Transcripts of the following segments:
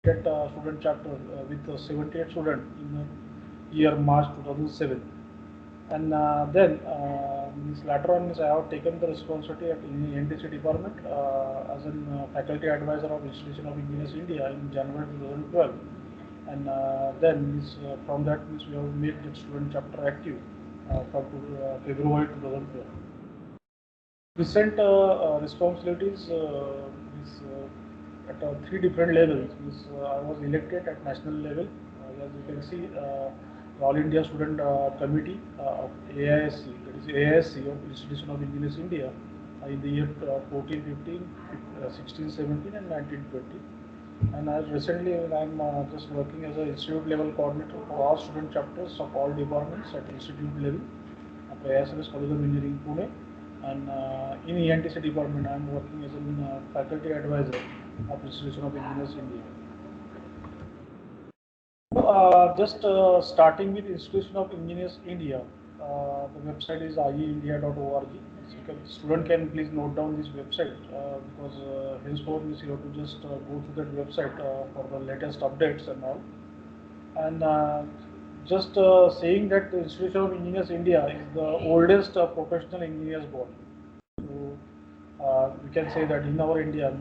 student chapter with 78 students in year March 2007. And then means later on I have taken the responsibility at NTC department as a faculty advisor of Institution of Engineers India in January 2012. And then means, from that means we have made the student chapter active from February 2012. Recent responsibilities is at three different levels. Means, I was elected at national level. As you can see, All India Student Committee of AISC, that is AISC of Institution of Engineers India, in the year 14, 15, 16, 17, and 19, 20. And as recently, I am just working as an institute level coordinator for all student chapters of all departments at institute level at ASRS College of Engineering, Pune. And in ENTC department, I am working as a faculty advisor of Institution of Engineers India. So, just starting with Institution of Engineers India, the website is ieindia.org. Student can please note down this website because henceforth you have to just go to that website for the latest updates and all. And just saying that the Institution of Engineers India is the oldest professional engineers body. So we can say that in our India,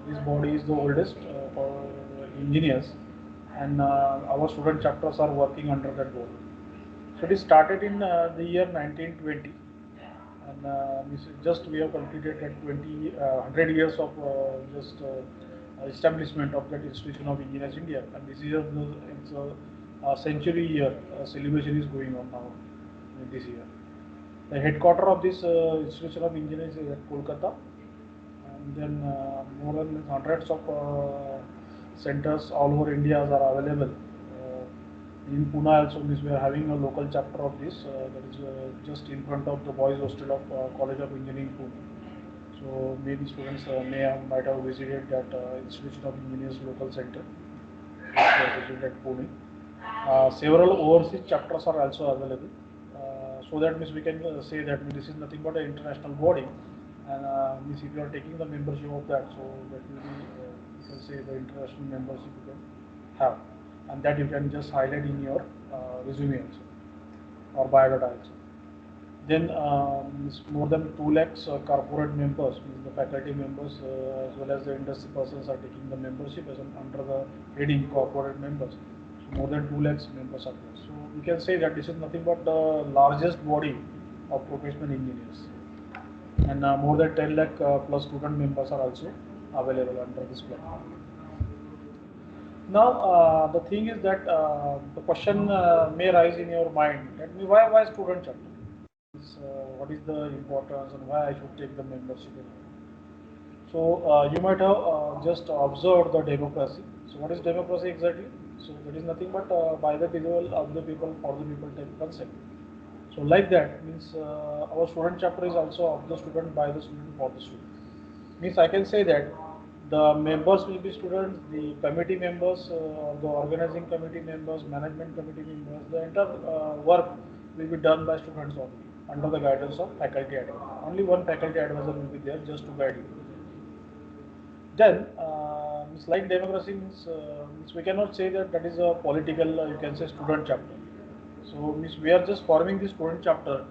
this body is the oldest for engineers, and our student chapters are working under that body. So it is started in the year 1920, and just we have completed that 100 years of just establishment of that Institution of Engineers India, and this year it's a century year celebration is going on now this year. The headquarter of this Institution of Engineers is at Kolkata, and then more than hundreds of centers all over India are available. In Pune also, we are having a local chapter of this that is just in front of the boys hostel of College of Engineering Pune. So maybe students might have visited that Institution of Engineers local center, which is located at Pune. Several overseas chapters are also available. So that means we can say that this is nothing but an international body, and means if you are taking the membership of that, so that will be you can say the international membership you can have, and that you can just highlight in your resume also or biodata also. Then more than 2 lakhs corporate members, means the faculty members as well as the industry persons are taking the membership as under the heading corporate members. So more than 2 lakhs members are there. So we can say that this is nothing but the largest body of professional engineers. And more than 10 lakh plus student members are also available under this platform. Now, the thing is that the question may rise in your mind that why student chapter? What is the importance and why I should take the membership? So you might have just observed the democracy. So what is democracy exactly? So that is nothing but by the people, of the people, for the people type concept. So like that means our student chapter is also of the student, by the student, for the student. Means I can say that the members will be students, the committee members, the organizing committee members, management committee members, the entire work will be done by students only under the guidance of faculty advisor. Only one faculty advisor will be there just to guide you. Then, means like democracy means we cannot say that that is a political, you can say student chapter. So means we are just forming the student chapter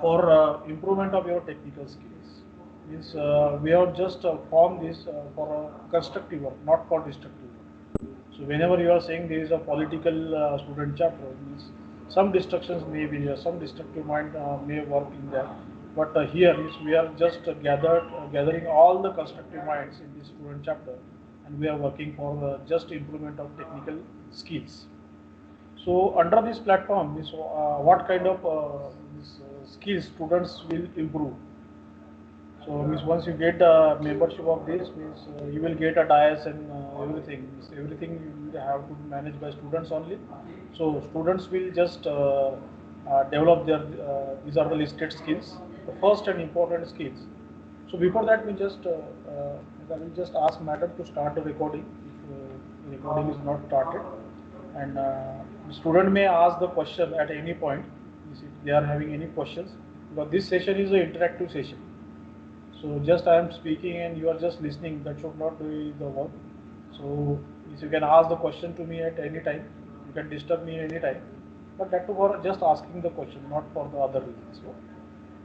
for improvement of your technical skills. Means we have just formed this for constructive work, not for destructive work. So whenever you are saying there is a political student chapter, means some distractions may be there, some destructive mind may work in that. But here is we are just gathering all the constructive minds in this student chapter, and we are working for just improvement of technical skills. So under this platform, what kind of skills students will improve? So means once you get the membership of this, means you will get a dias and everything. Means everything you have to be managed by students only. So students will just develop their. These are the listed skills. The first and important skills. So before that, I will just ask madam to start the recording if the recording is not started, and the student may ask the question at any point if they are having any questions. Because this session is an interactive session. So just I am speaking and you are just listening. That should not be the work. So Means you can ask the question to me at any time. You can disturb me any time, but that too for just asking the question, not for the other reasons.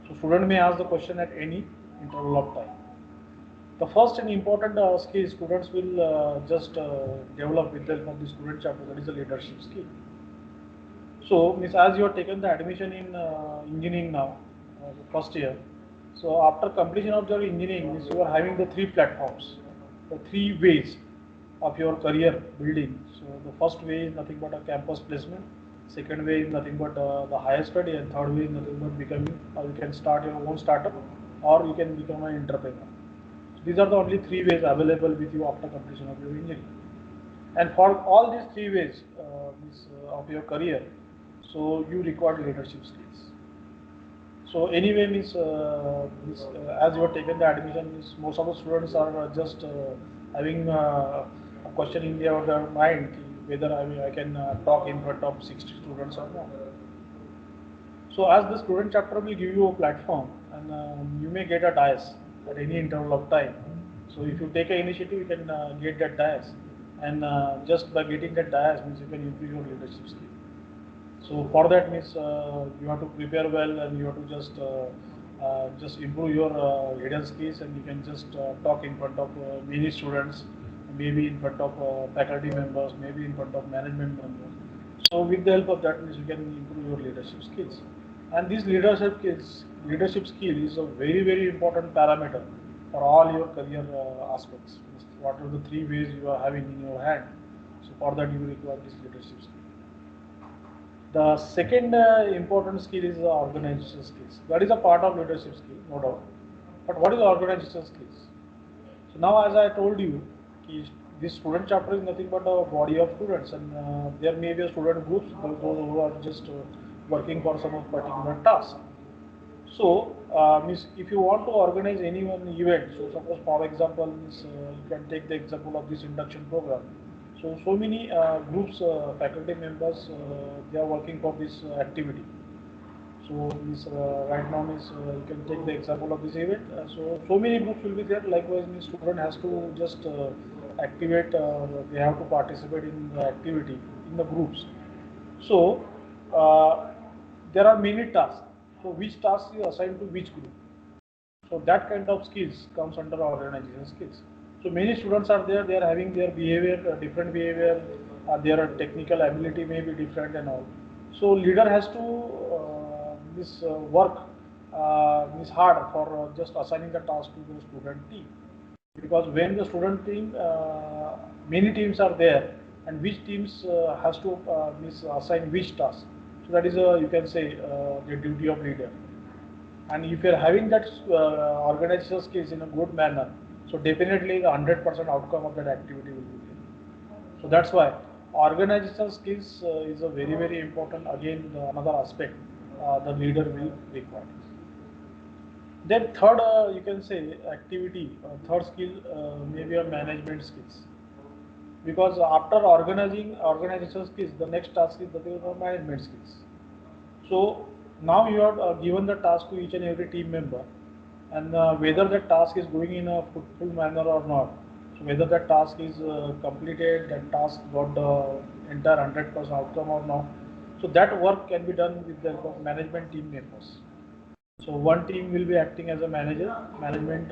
So student may ask the question at any interval of time. The first and important skill students will just develop with the help of the student chapter, that is the leadership skill. So, Miss, as you have taken the admission in engineering now, the first year. So, after completion of your engineering, Miss, you are having the three platforms, the three ways of your career building. So, the first way is nothing but a campus placement. Second way is nothing but the higher study, and third way is nothing but becoming, you can start your own startup, or you can become an entrepreneur. So these are the only three ways available with you after completion of your engineering. And for all these three ways of your career, so you require leadership skills. So anyway, as you have taken the admission, most of the students are just having a question in their mind whether I can talk in front of 60 students or not. So as the student chapter will give you a platform, and you may get a dais at any interval of time. So if you take an initiative, you can get that dais, and just by getting that dais means you can improve your leadership skill. So for that means you have to prepare well, and you have to just improve your leader skills, and you can just talk in front of many students, maybe in front of faculty members, maybe in front of management members. So with the help of that means you can improve your leadership skills. And this leadership skill is a very important parameter for all your career aspects. What are the three ways you are having in your hand? So for that you require this leadership skill. The second important skill is the organizational skills. That is a part of leadership skill, no doubt. But what is organizational skills? So now, as I told you, this student chapter is nothing but a body of students, and there may be a student groups, those who are just working for some particular task. So, if you want to organize any one event, so suppose for example, you can take the example of this induction program. So many groups, faculty members, they are working for this activity. So right now you can take the example of this event. So many groups will be there. Likewise, student has to just activate. They have to participate in the activity in the groups. So there are many tasks. So which task is assigned to which group? So that kind of skills comes under organizational skills. So many students are there, they are having their behavior, different behavior, their technical ability may be different and all. So leader has to work is hard for just assigning the task to the student team. Because when the student team, many teams are there, and which teams has to assign which task. So that is you can say the duty of leader. And if you are having that organizational skills in a good manner, so definitely the 100% outcome of that activity will be there. So that's why organizational skills is a very important, again another aspect the leader will require. Then third, you can say activity, third skill may be a management skills. Because after organizing organizational skills, the next task is the management skills. So now you are given the task to each and every team member, and whether that task is going in a fruitful manner or not. So whether that task is completed, that task got the entire 100% outcome or not. So that work can be done with the help of management team members. So one team will be acting as a management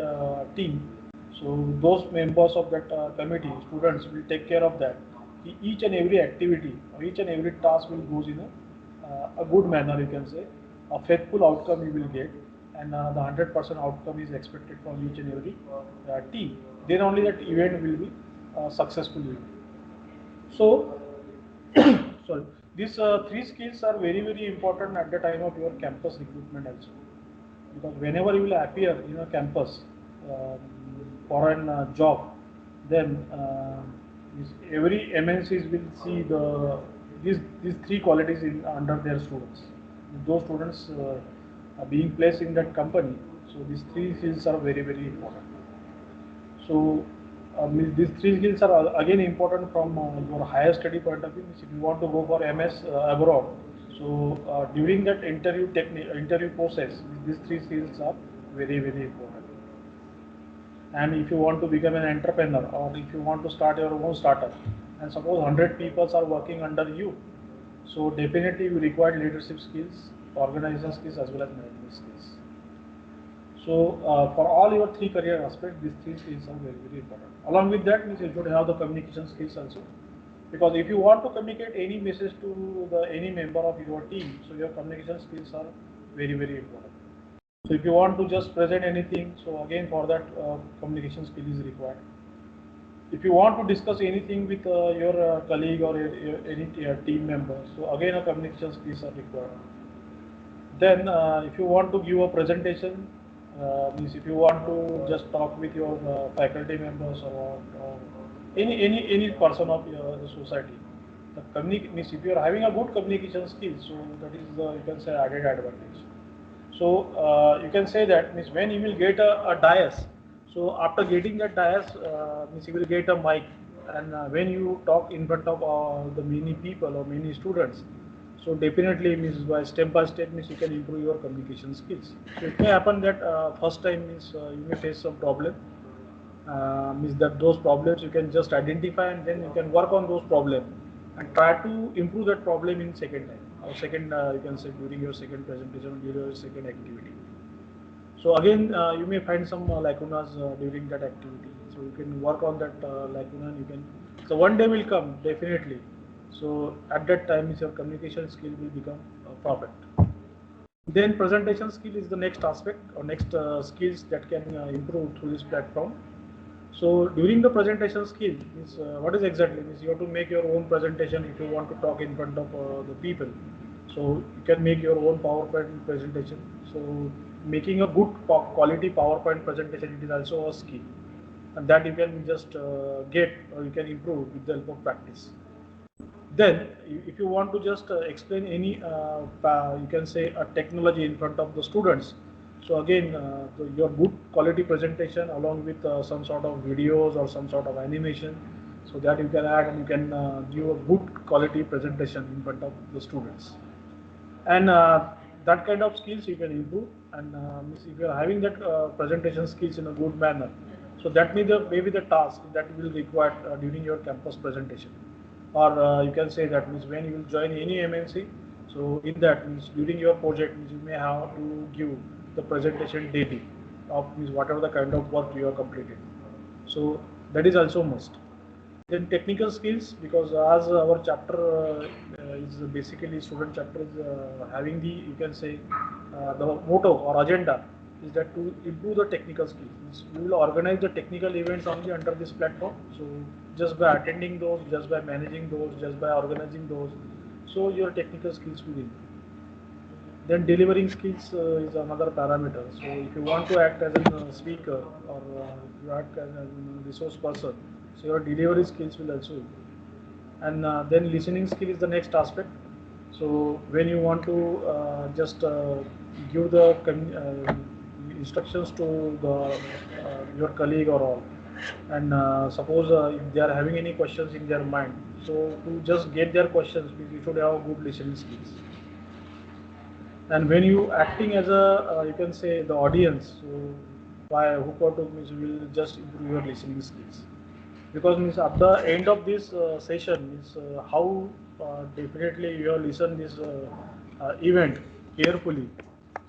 team. So those members of that committee, students will take care of that. Each and every activity or each and every task will goes in a good manner, you can say. A faithful outcome you will get, and the 100% outcome is expected from each and every team. Then only that event will be successful event. So, sorry, these three skills are very important at the time of your campus recruitment also, because whenever you will appear in a campus um, for a job, then every MNCs will see these three qualities under their students. Those students are being placed in that company, so these three skills are very important. So these three skills are again important from your higher study point of view. If you want to go for MS abroad, so during that interview process, these three skills are very important. And if you want to become an entrepreneur, or if you want to start your own startup, and suppose 100 people are working under you, so definitely you require leadership skills, organization skills, as well as management skills. So for all your three career aspects, these three skills are very, very important. Along with that, means you should have the communication skills also. Because if you want to communicate any message to any member of your team, so your communication skills are very, very important. So if you want to just present anything, so again for that communication skill is required. If you want to discuss anything with your colleague or any team member, so again a communication skills are required. Then if you want to give a presentation, means if you want to just talk with your faculty members, or any person of the society, the means if you are having a good communication skills, so that is the, you can say, added advantage. So you can say that means when you will get a dais, so after getting that dais, means you will get a mic, and when you talk in front of the many people or many students, so definitely means by step means you can improve your communication skills. So it may happen that first time means you may face some problem, means that those problems you can just identify, and then you can work on those problems and try to improve that problem in second time, or second, you can say, during your second presentation or during your second activity. So again you may find some lacunas during that activity, so you can work on that lacuna, and you can, so one day will come definitely, so at that time your communication skill will become perfect. Then presentation skill is the next aspect, or next skills that can improve through this platform. So during the presentation skill, is what is exactly, means you have to make your own presentation if you want to talk in front of the people. So you can make your own PowerPoint presentation. So making a good quality PowerPoint presentation, it is also a skill, and that you can just get, or you can improve with the help of practice. Then, if you want to just explain any, you can say, a technology in front of the students. So again, your good quality presentation along with some sort of videos or some sort of animation, so that you can add, and you can give a good quality presentation in front of the students. And that kind of skills you can improve. And if you are having that presentation skills in a good manner, so that may maybe the task that will require during your campus presentation, or you can say that means when you will join any MNC, so in that means during your project means you may have to give the presentation daily of means whatever the kind of work you have completed, so that is also must. Then technical skills, because as our chapter is basically, student chapter is having the, you can say, the motto or agenda is that to improve the technical skills. We will organize the technical events only under this platform. So just by attending those, just by managing those, just by organizing those, so your technical skills will improve. Then delivering skills is another parameter. So if you want to act as a speaker, or you act as a resource person, so your delivery skills will also improve. And then listening skill is the next aspect. So when you want to just give the instructions to the your colleague or all, and suppose if they are having any questions in their mind, so to just get their questions, you should have good listening skills. And when you acting as a, you can say, the audience, so by hook or hook means you will just improve your listening skills. Because means at the end of this session means how definitely you have listened this event carefully,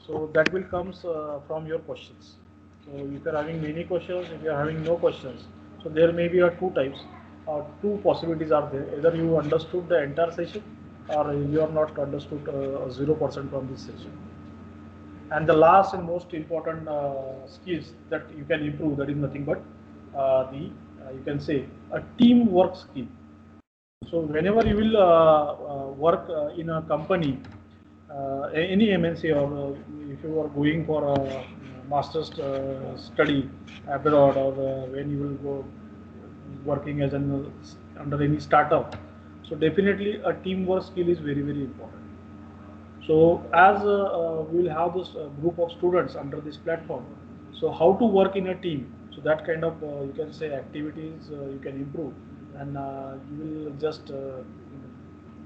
so that will comes from your questions. So if you are having many questions, if you are having no questions, so there may be two types, or two possibilities are there. Either you understood the entire session, or you are not understood 0% from this session. And the last and most important skills that you can improve, that is nothing but the, you can say, a teamwork skill. So whenever you will work in a company, any MNC, or if you are going for a master's study abroad, or when you will go working as an under any startup, so definitely a teamwork skill is very, very important. So as we will have this group of students under this platform, so how to work in a team, so that kind of, you can say, activities you can improve, and you will just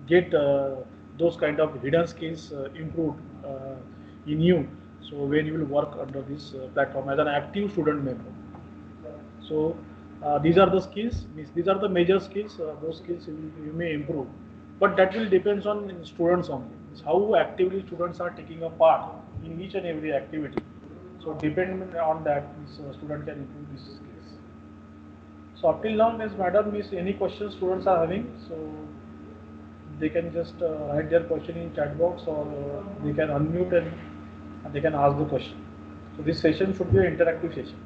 get those kind of hidden skills improved in you. So when you will work under this platform as an active student member. So these are the skills. These are the major skills. Those skills you may improve, but that will depends on students only. It's how actively students are taking a part in each and every activity. So depending on that, student can improve these skills. So up till now, Ms. Madam, Miss, any questions students are having? So they can just write their question in chat box, or they can unmute and they can ask the question. So this session should be an interactive session.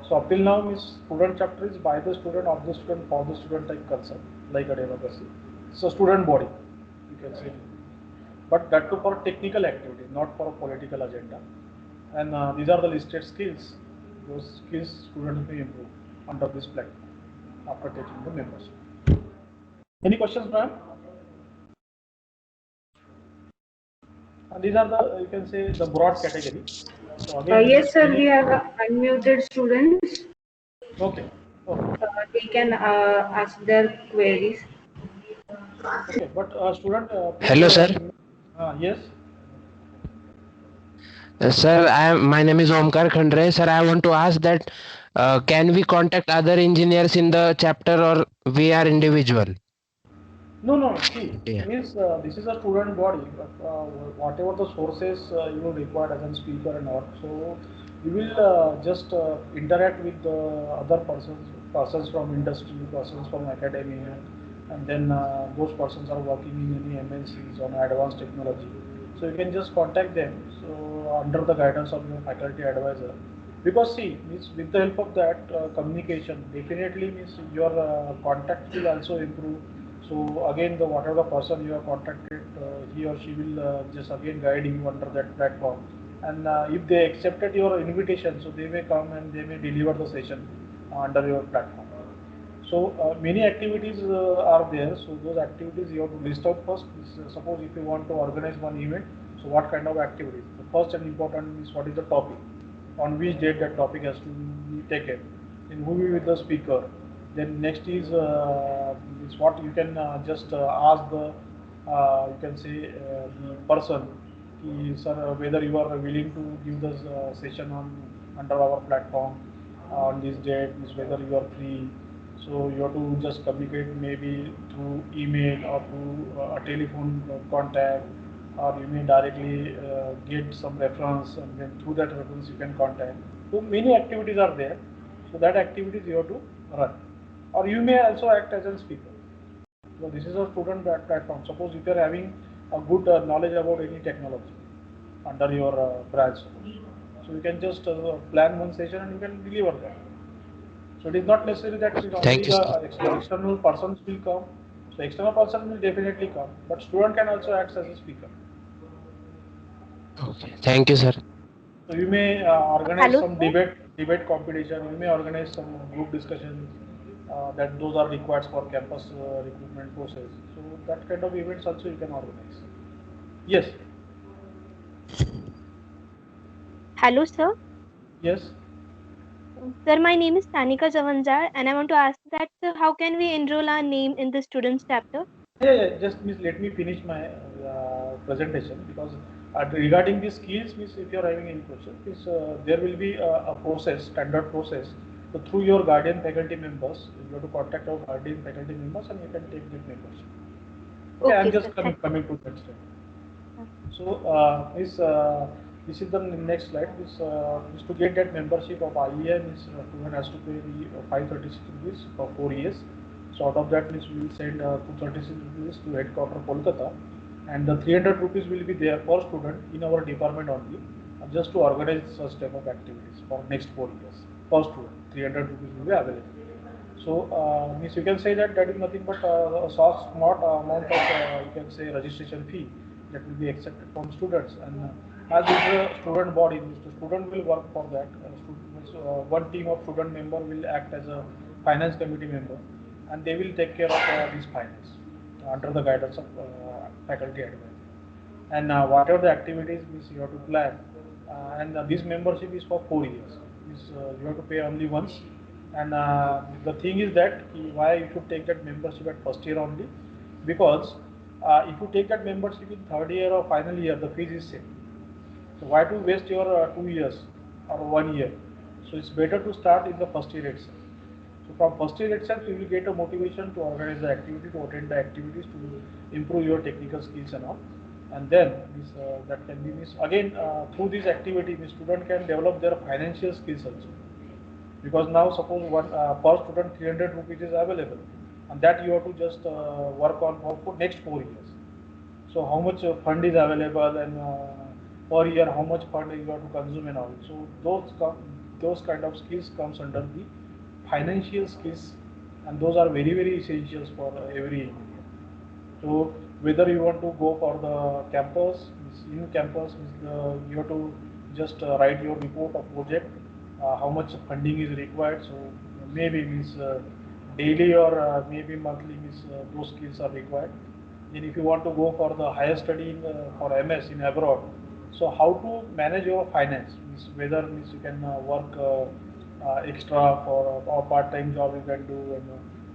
So up till now, Miss, student chapter is by the student, of the student, for the student type concept, like a democracy. So student body, you can say, but that too for technical activity, not for a political agenda. And these are the listed skills. Those skills students may improve under this platform after taking the membership. Any questions, ma'am? And these are the, you can say, the broad category. So again, Yes, sir, we have unmuted students. Okay. Okay. They can ask their queries. Okay, but student. Please, Hello, sir. Yes. Sir, my name is Omkar Khandre. Sir, I want to ask that can we contact other engineers in the chapter, or we are individual? No, no. See, Yeah. means this is a student body. Whatever the sources you will require as a speaker and all, so you will just interact with the other persons from industry, persons from academia, and then those persons are working in any MNCs on advanced technology. So you can just contact them. So under the guidance of your faculty advisor, because see, means with the help of that communication, definitely means your contact will also improve. So again, the whatever the person you have contacted, he or she will just again guide you under that platform. And if they accepted your invitation, so they may come and they may deliver the session under your platform. So many activities are there. So those activities you have to list out first. Suppose if you want to organize one event, so what kind of activities? The first and important is what is the topic, on which date that topic has to be taken, then who will be the speaker. Then next is what you can just ask the you can say the person, sir, whether you are willing to give the session on under our platform on this date, is whether you are free. So you have to just communicate maybe through email or through a telephone contact, or you may directly get some reference, and then through that reference you can contact. So many activities are there. So that activities you have to run, or you may also act as a speaker. So this is a student platform. Suppose if you are having a good knowledge about any technology under your branch, so you can just plan one session and you can deliver that. So it is not necessary that it is only Thank you, the sir. external persons will come. So external person will definitely come, but student can also act as a speaker. Okay. Thank you, sir. So you may organize Hello, some sir. debate competition. You may organize some group discussions that those are required for campus recruitment process. So that kind of events also you can organize. Yes. Hello, sir. Yes. Sir, my name is Tanika Javanjar, and I want to ask that how can we enroll our name in the students chapter? Yeah. Just miss, let me finish my presentation, because regarding the skills, miss, if you are having any question, is there will be a process, standard process. So through your guardian faculty members, you have to contact our guardian faculty members, and you can take that membership. Okay, I'm Okay, just sir. coming to that step. So, this is the next slide. This is to get that membership of IEM, is student has to pay the 536 rupees for 4 years. So out of that, means we will send 236 rupees to headquarter Kolkata, and the 300 rupees will be there for student in our department only, just to organize such type of activities for next 4 years. For student, 300 rupees will be available. So, means you can say that that is nothing but a small amount of you can say registration fee that will be accepted from students. And as is a student body, the student will work for that. One team of student member will act as a finance committee member, and they will take care of this finance under the guidance of faculty advisor. And whatever the activities means you have to plan, and this membership is for 4 years. Means you have to pay only once. And the thing is that why you should take that membership at first year only, because if you take that membership in third year or final year, the fees is same. So why to waste your 2 years or 1 year? So it's better to start in the first year itself. So from first year itself, you will get a motivation to organize the activity, to attend the activities, to improve your technical skills and all. And then that can be again through this activity, the student can develop their financial skills also. Because now suppose one per student 300 rupees is available, and that you have to just work on for next 4 years. So how much fund is available, and per year how much fund you have to consume and all. So those kind of skills comes under the financial skills, and those are very essentials for every engineer. So whether you want to go for the campus, in campus, you have to just write your report of project, how much funding is required. So maybe daily or maybe monthly those skills are required. Then if you want to go for the higher study for MS in abroad, so how to manage your finance, whether you can work extra for or part-time job you can do,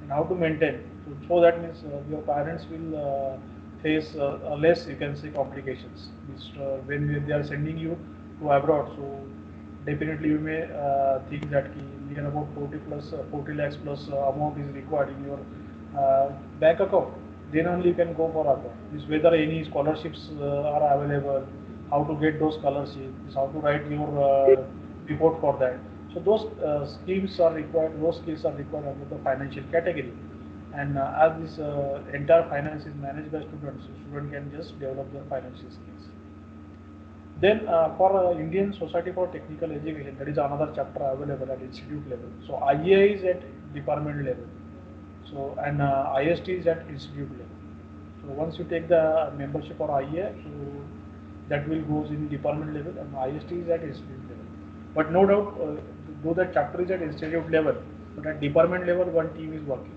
and how to maintain. So that means your parents will face less, you can say, complications. When they are sending you to abroad, so definitely you may think that near about 40 lakhs plus amount is required in your bank account. Then only you can go for abroad. Means whether any scholarships are available, how to get those scholarships, how to write your report for that. So those schemes are required, those skills are required under the financial category. And as this entire finance is managed by students, so student can just develop their financial skills. Then for Indian Society for Technical Education, that is another chapter available at institute level. So IEI is at department level. So and IST is at institute level. So once you take the membership for IEI, so that will goes in department level, and IST is at institute level. But no doubt, though that chapter is at institute level, but at department level, one team is working,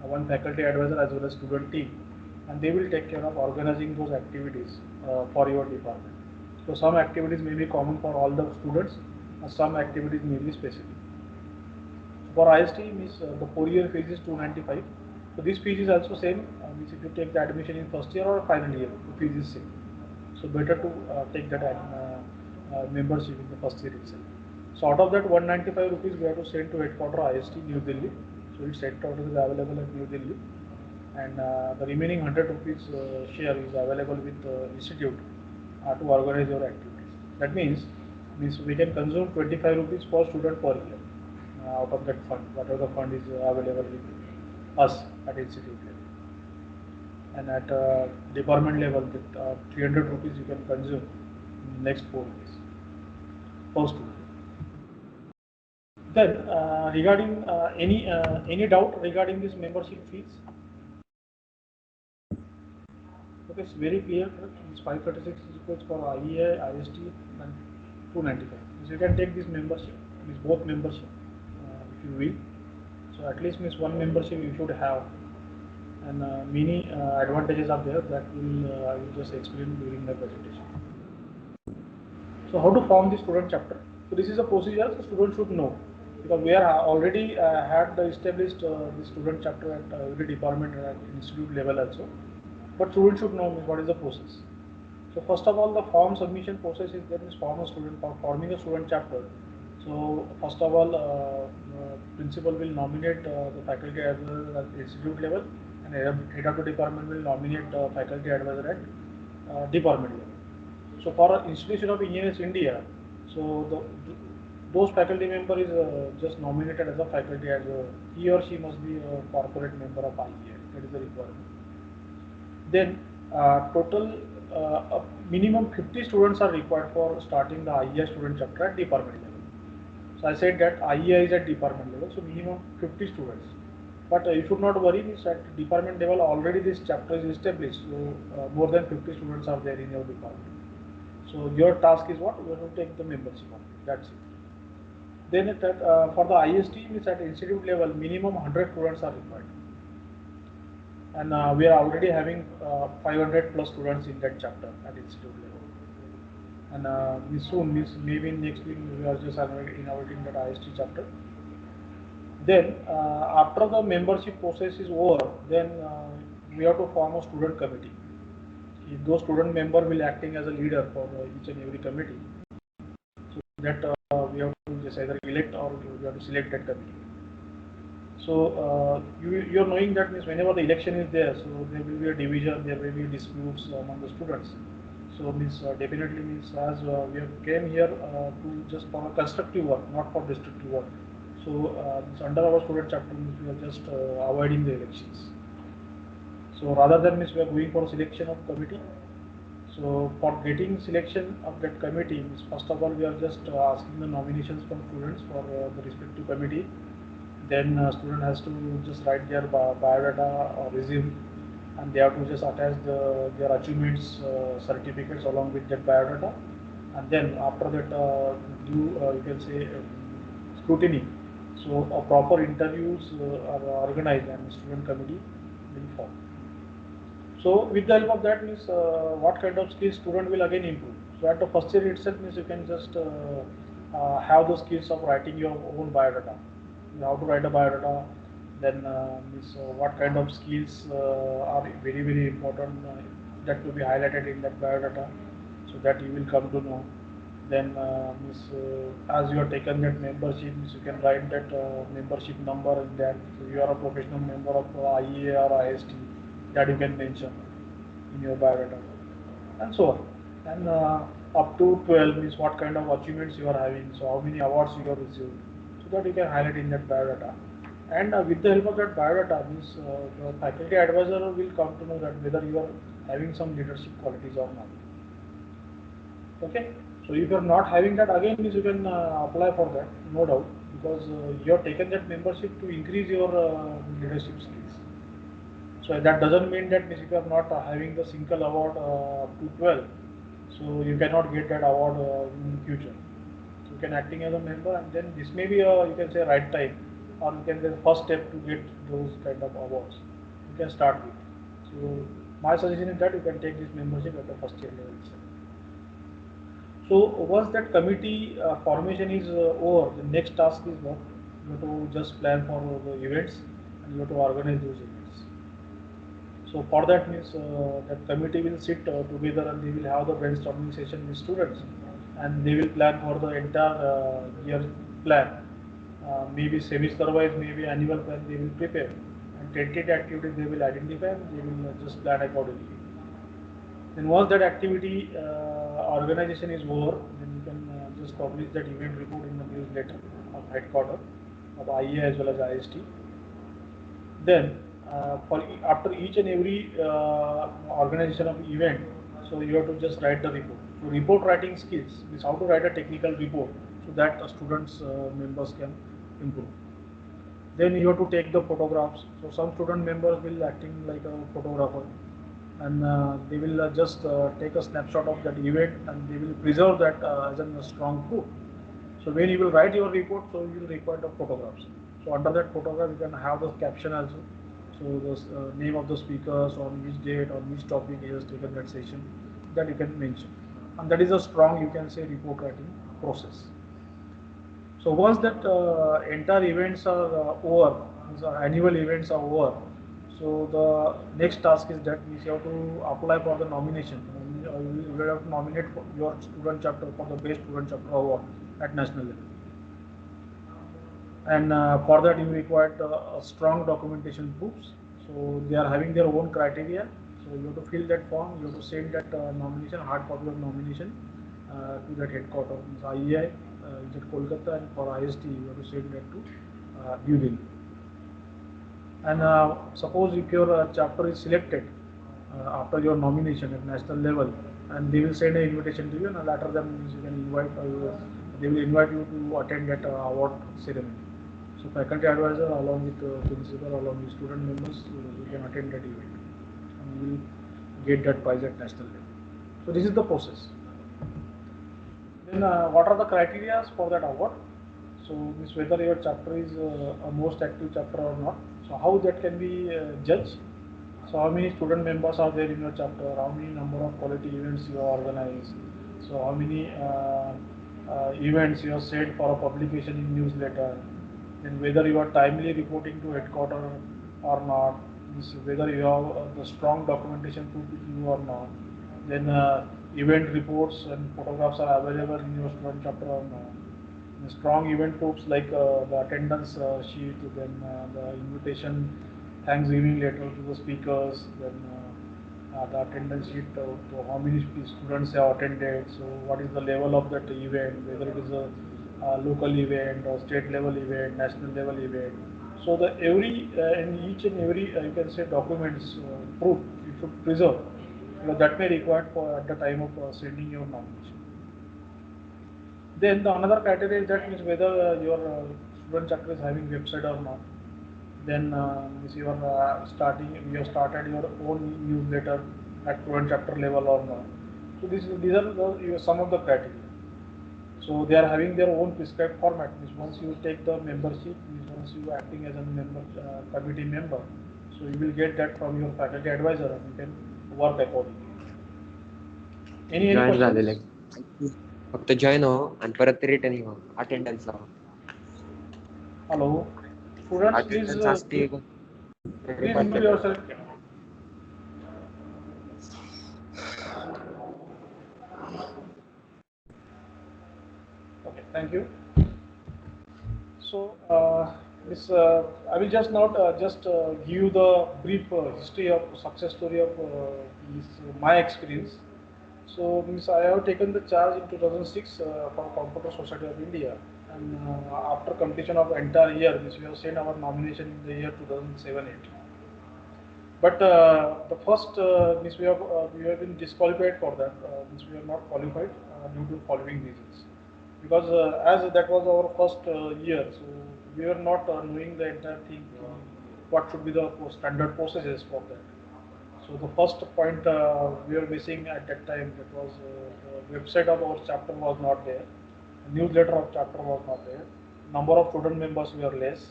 one faculty advisor as well as student team, and they will take care of organizing those activities for your department. So some activities may be common for all the students, some activities may be specific. For IST, the 4-year fees is 295. So this fees is also same. Means if you take the admission in first year or final year, the fees is same. So better to take that membership in the first year itself. So out of that 195 rupees, we have to send to headquarter IST New Delhi. So its headquarters is available at New Delhi, and the remaining 100 rupees share is available with institute to organize your activities. That means we can consume 25 rupees per student per year out of that fund, whatever the fund is available with us at institute level. And at department level, that 300 rupees you can consume in the next 4 years per student. Then regarding any doubt regarding this membership fees? Okay, it's very clear. It's 536 rupees for IEI, IST, and 295. So you can take this membership, both membership, if you will. So at least one membership you should have, and many advantages are there that I will just explain during the presentation. So how to form the student chapter? So this is a procedure the student should know, because we are already had established the student chapter at every department at institute level also. But students should know what is the process. So first of all, the form submission process is there is forming a student chapter. So first of all, principal will nominate the faculty advisor at institute level, and head of the department will nominate faculty advisor at department level. So for Institution of Engineers India, so those faculty member is just nominated as a faculty advisor. He or she must be a corporate member of IEA. That is the requirement. Then total minimum 50 students are required for starting the IEI student chapter at department level. So I said that IEI is at department level, so minimum 50 students. But you should not worry, at department level already this chapter is established, so more than 50 students are there in your department. So your task is what? You have to take the membership of it. That's it. Then for the IST, at institute level, minimum 100 students are required. And we are already having 500 plus students in that chapter at institute level. And soon, maybe next week, we are just inaugurating that IST chapter. Then after the membership process is over, then we have to form a student committee. Those student member will acting as a leader for each and every committee. So that we have to just either elect or you have to select that committee. So you're knowing that means whenever the election is there, so there will be a division, there will be disputes among the students. So means definitely means as we have came here to just for a constructive work, not for destructive work. So means under our student chapter means we are just avoiding the elections. So rather than means we are going for selection of committee. So for getting selection of that committee, means first of all we are just asking the nominations from students for the respective committee. Then student has to just write their biodata or resume, and they have to just attach their achievements certificates along with that biodata, and then after that do you can say scrutiny. So proper interviews are organized and student committee will form. So with the help of that means what kind of skills student will again improve. So at the first year itself means you can just have the skills of writing your own biodata. How to write a biodata, then means what kind of skills are very important that will be highlighted in that biodata, so that you will come to know. Then means as you are taken that membership, means you can write that membership number in that. So you are a professional member of IEA or IST, that you can mention in your biodata, and so on. And up to 12 means what kind of achievements you are having, so how many awards you have received, so that you can highlight in that biodata. And with the help of that biodata means the faculty advisor will come to know that whether you are having some leadership qualities or not. Okay, so if you are not having that, again means you can apply for that, no doubt, because you have taken that membership to increase your leadership skills. So that doesn't mean that if you are not having the single award up to 12, so you cannot get that award in future. So you can acting as a member, and then this may be a, you can say, right time, or you can say first step to get those kind of awards. You can start with. So my suggestion is that you can take this membership at the first year level itself. So once that committee formation is over, the next task is what? You have to just plan for the events, and you have to organize those events. So for that means that committee will sit together, and they will have the brainstorming session with students, and they will plan for the entire year plan. Maybe semester wise, maybe annual plan they will prepare, and tentative activities they will identify, and they will just plan accordingly. Then once that activity organization is over, then you can just publish that event report in the newsletter of headquarters of IEA as well as IST. Then after each and every organization of event, so you have to just write the report. So report writing skills is how to write a technical report, so that students members can improve. Then you have to take the photographs. So some student members will acting like a photographer, and they will just take a snapshot of that event, and they will preserve that as a strong proof. So when you will write your report, so you will require the photographs. So under that photograph, you can have the caption also. So the name of the speakers, on which date, on which topic he has taken that session, that you can mention. And that is a strong, you can say, report writing process. So once that entire events are over, the annual events are over, so the next task is that you have to apply for the nomination. You have to nominate your student chapter for the best student chapter award at national level. And for that you require a strong documentation proofs. So they are having their own criteria. So you have to fill that form. You have to send that nomination, hard copy of nomination to that headquarters, IEI, is at Kolkata, and for IST you have to send that to New Delhi. And suppose if your chapter is selected after your nomination at national level, and they will send an invitation to you, and later then you can invite, they will invite you to attend that award ceremony. So faculty advisor along with principal, along with student members, you can attend that event, and you will get that prize at national level. So this is the process. Then what are the criteria for that award? So this whether your chapter is a most active chapter or not. So how that can be judged? So how many student members are there in your chapter? How many number of quality events you organize? So how many events you have said for a publication in newsletter? Then whether you are timely reporting to headquarters or not? Whether you have the strong documentation proof with you or not? Then event reports and photographs are available in your student chapter or not? strong event proofs like the attendance sheet, then the invitation, Thanksgiving letter to the speakers, then the attendance sheet to how many students have attended, so what is the level of that event, whether it is a local event or state level event, national level event. So the every in each and every you can say documents proof you should preserve, because that may required for at the time of sending your nomination. Then the another criteria is that means whether your student chapter is having website or not. Then means you are you have started your own newsletter at student chapter level or not. So these are some of the criteria. So they are having their own prescribed format. Means once you take the membership, means once you are acting as a member committee member, so you will get that from your faculty advisor and you can work accordingly. Any join झालेलं questions? आहे फक्त join हो आणि परत return हो attendance lava Hello, students, please attendance असते please mute yourself. Okay, thank you. So, I will just not give you the brief history of success story of my experience. So, means I have taken the charge in 2006 for Computer Society of India, and after completion of entire year, means we have sent our nomination in the year 2007-8. But the first means we have been disqualified for that. Means we are not qualified due to following reasons. Because as that was our first year, so we were not knowing the entire thing, what should be the standard processes for that. So the first point we were missing at that time, that was the website of our chapter was not there, newsletter of chapter was not there, number of student members were less,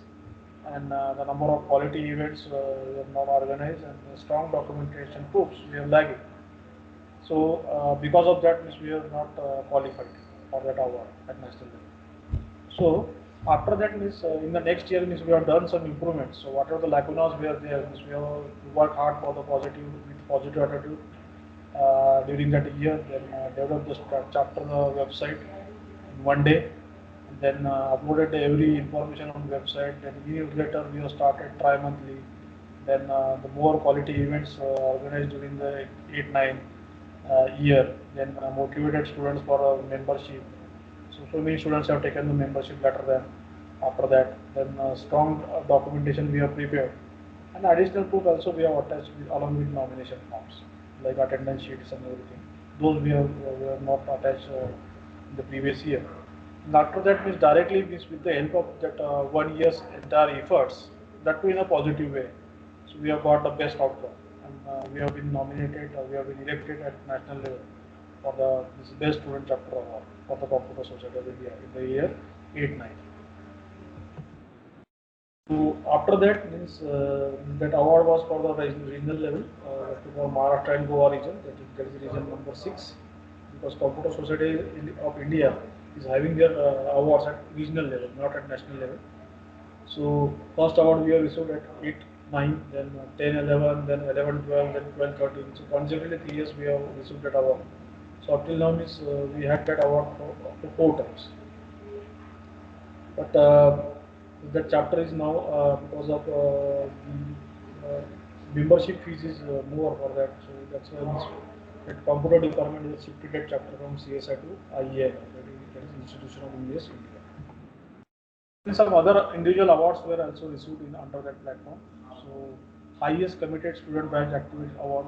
and the number of quality events were not organized, and the strong documentation proofs we are lagging. So because of that, we are not qualified for that award at national level. So after that means in the next year means we have done some improvements. So whatever the lacunas were there, means we have worked hard for the positive with positive attitude during that year. Then developed the chapter website in one day. And then uploaded every information on the website. Then newsletter we have started tri-monthly. Then the more quality events organized during the 8-9 year. Then motivated students for membership. So many students have taken the membership letter then after that. Then strong documentation we have prepared. And additional proof also we have attached along with nomination forms, like attendance sheets and everything. Those we have not attached in the previous year. And after that means directly means with the help of that 1 year's entire efforts, that too in a positive way. So we have got the best outcome, and we have been nominated, we have been elected at national level for the best student chapter award for the Computer Society of India in the year 8-9. So after that means that award was for the regional level, for Maharashtra and Goa region. That is region number 6, because Computer Society of India is having their awards at regional level, not at national level. So first award we have received at 8-9, then 10-11, then 11-12, then 12-13. So consecutively 3 years we have received that award. So up till now means we had that award for 4 times. But that chapter is now because of the membership fees is more for that. So that's why that computer department is shifted that chapter from CSI to IEM, that is Institution of English India. And some other individual awards were also received under that platform. So highest committed student badge activity award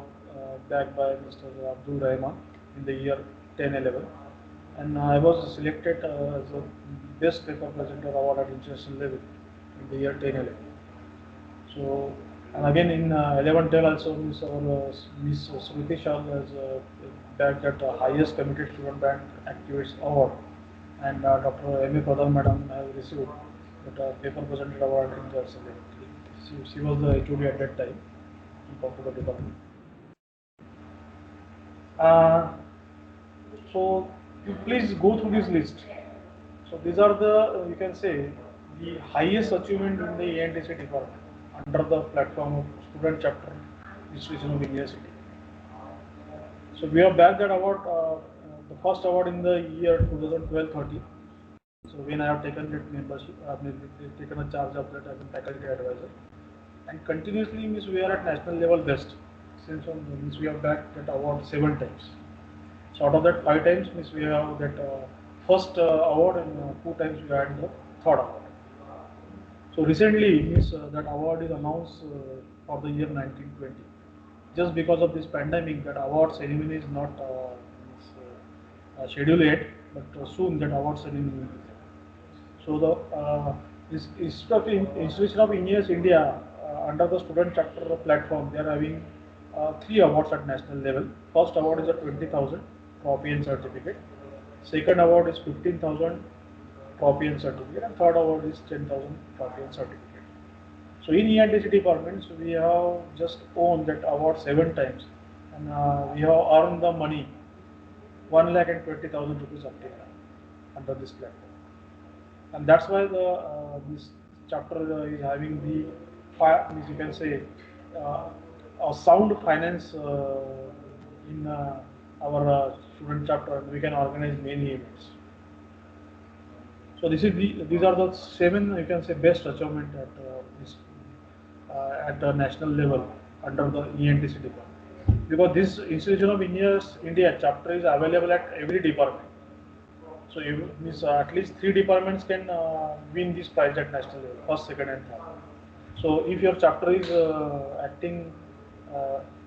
backed by Mr. Abdul Rahman in the year 10-11. And I was selected as a best paper presenter award at international level in the year 10-11. So, and again in 11-12 also Miss Smriti Shah has bagged at the highest committed student bank activities award, and Dr. M.A. Pradhan Madam has received that paper presenter award in the she was the HOD at that time in computer department. So please go through this list. So these are the you can say the highest achievement in the ANTC department under the platform of student chapter institution of university. So we have bagged that award, the first award in the year 2012-13. So when I have taken that membership, I have taken a charge of that as a faculty advisor, and continuously means we are at national level best. Since means we have got that award 7 times. So out of that 5 times means we have that first award, and 2 times we had the third award. So recently means that award is announced for the year 1920. Just because of this pandemic, that award ceremony is not scheduled yet, but soon that award ceremony will be there. So the Institution of Engineers India, under the student chapter platform, they are having 3 awards at national level. First award is a 20,000 trophy and certificate. Second award is 15,000 trophy and certificate, and third award is 10,000 trophy and certificate. So in ENTC departments, we have just won that award 7 times, and we have earned the money 1,20,000 rupees up till now under this platform. And that's why the this chapter is having the you can say a sound finance in our student chapter, and we can organize many events. So these are the 7, you can say, best achievement at the national level under the ENTC department, because this Institution of Engineers India chapter is available at every department. So you means at least 3 departments can win this prize at national level, first, second, and third. So if your chapter is acting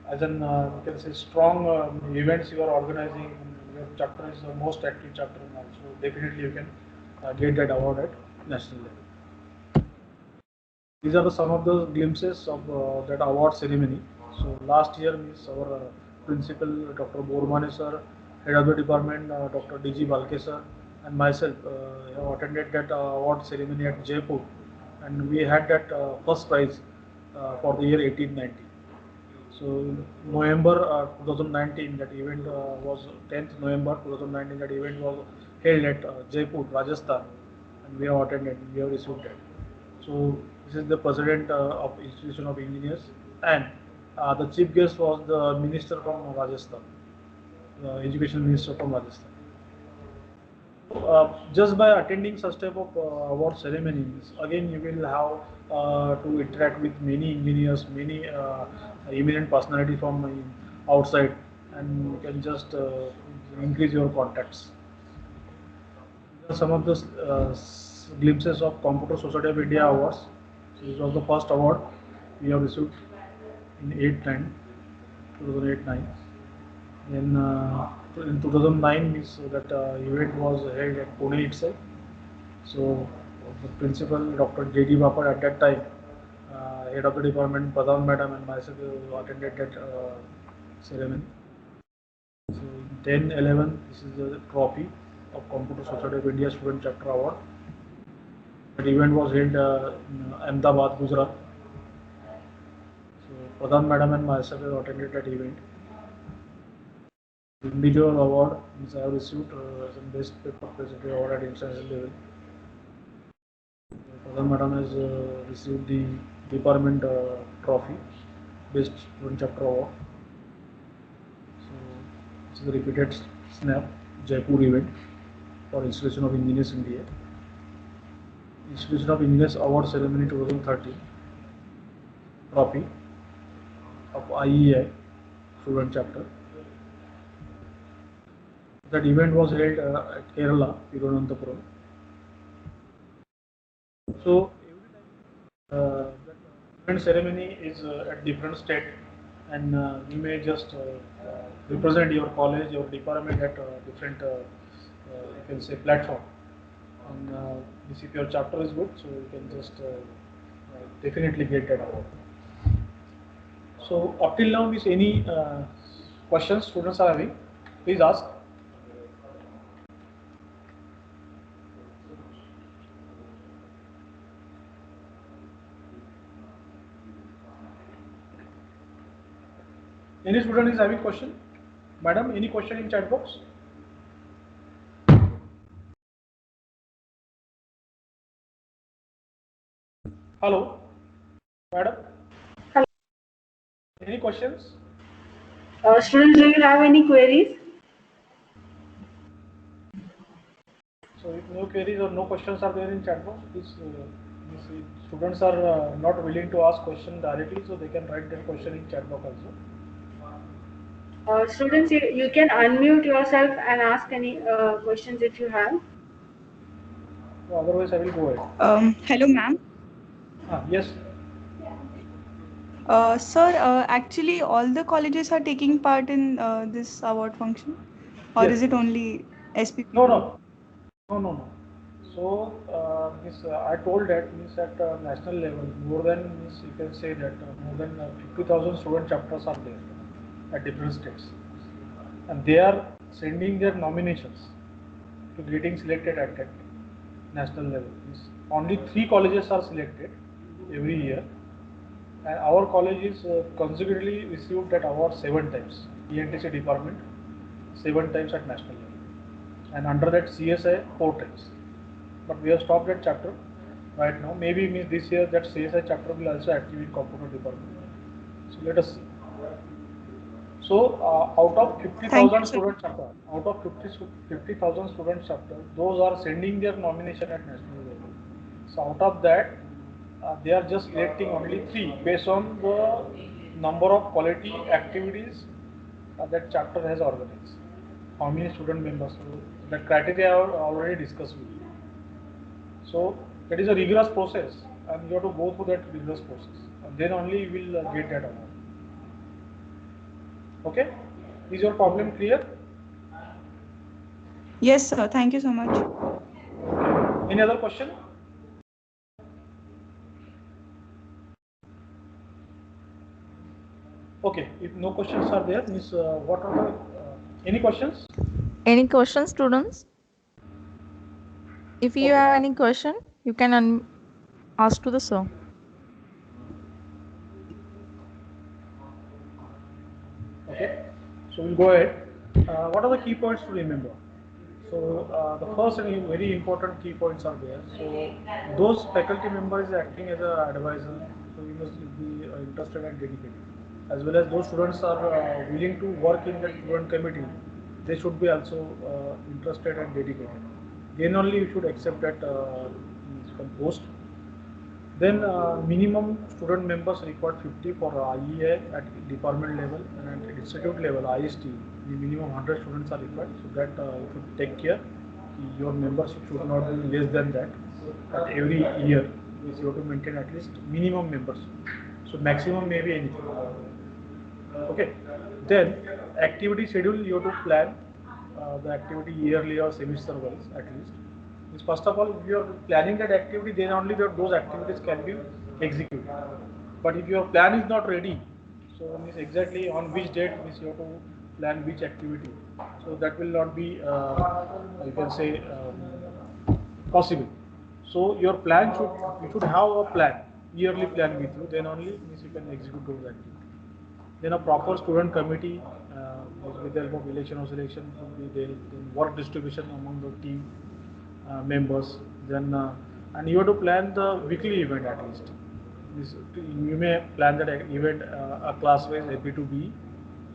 as an you can say strong events you are organizing, your chapter is the most active chapter now, so definitely you can get that award at national level. These are some of the glimpses of that award ceremony. So last year means our principal Dr. Bormane sir, head of the department Dr. D.G. Balke sir, and myself have attended that award ceremony at Jaipur, and we had that first prize for the year 1890. So in November 2019, that event was 10th November 2019. That event was held at Jaipur, Rajasthan, and we have attended. We have received that. So this is the president of Institution of Engineers, and the chief guest was the minister from Rajasthan, the education minister from Rajasthan. Just by attending such type of award ceremonies, again you will have to interact with many engineers, many eminent personality from outside, and you can just increase your contacts. Some of the glimpses of Computer Society of India awards. So this was the first award we have received in 2008-9. Then in 2009, means that event was held at Pune itself. So the principal Dr. J.D. Bapar at that time, head of the department Pradhan Madam, and myself attended that ceremony. So 10-11, this is the trophy of Computer Society of India Student Chapter Award. That event was held in Ahmedabad, Gujarat. So Pradhan Madam and myself attended that event. Individual award means I have received as a best paper presentation award at international level. Pradhan Madam has received the department trophy, best student chapter award. So this is a repeated snap Jaipur event for Institution of Engineers India. Institution of Engineers Award Ceremony 2013 trophy of IEI student chapter. That event was held at Kerala, Thiruvananthapuram. So the event ceremony is at different state, and you may just represent your college, your department at different, you can say, platform. And if your chapter is good, so you can just definitely get that award. So up till now, is any questions students are having? Please ask. Any student is having question? Madam, any question in chat box? Hello, madam. Hello. Any questions? Students, do you have any queries? So if no queries or no questions are there in chat box, please, if students are not willing to ask question directly, so they can write their question in chat box also. Students, you can unmute yourself and ask any questions if you have. So otherwise, I will go ahead. Hello, ma'am. Yes. Sir, actually, all the colleges are taking part in this award function, or Yes. is it only SPP? No. So, I told that means at national level, more than means you can say that more than 50,000 student chapters are there at different states, and they are sending their nominations to getting selected at that national level. Means only 3 colleges are selected every year, and our college is consecutively received that award 7 times. ENTC department 7 times at national level, and under that CSI 4 times. But we have stopped that chapter right now. Maybe means this year that CSI chapter will also active in computer department. So let us see. So out of 50,000 student chapter, out of 50,000 student chapter, those are sending their nomination at national level. So out of that, they are just selecting only 3 based on the number of quality activities that chapter has organized. How many student members? So that criteria I have already discussed with you. So that is a rigorous process, and you have to go through that rigorous process, and then only you will get that award. Okay, is your problem clear? Yes, sir. Thank you so much. Any other question? Okay, if no questions are there, means what are the any questions? Any questions, students? If you have any question, you can ask to the sir. Okay, so we'll go ahead. What are the key points to remember? So the first and very important key points are there. So those faculty members acting as an advisor, so you must be interested and dedicated. As well as those students are willing to work in the student committee, they should be also interested and dedicated. Then only you should accept that post. Then minimum student members required 50 for IEA at department level, and at institute level IST the minimum 100 students are required. So that you should take care. Your membership should not be less than that. At every year you have to maintain at least minimum membership. So maximum may be anything. Okay. Then activity schedule you have to plan the activity yearly or semester wise at least. Means first of all, if you are planning that activity, then only those activities can be executed. But if your plan is not ready, so means exactly on which date means you have to plan which activity. So that will not be, you can say, possible. So your plan you should have a plan, yearly plan with you. Then only means you can execute those activities. Then a proper student committee with the help of election or selection should be there. Then work distribution among the team members. Then and you have to plan the weekly event at least. You may plan that event a class wise AP to B.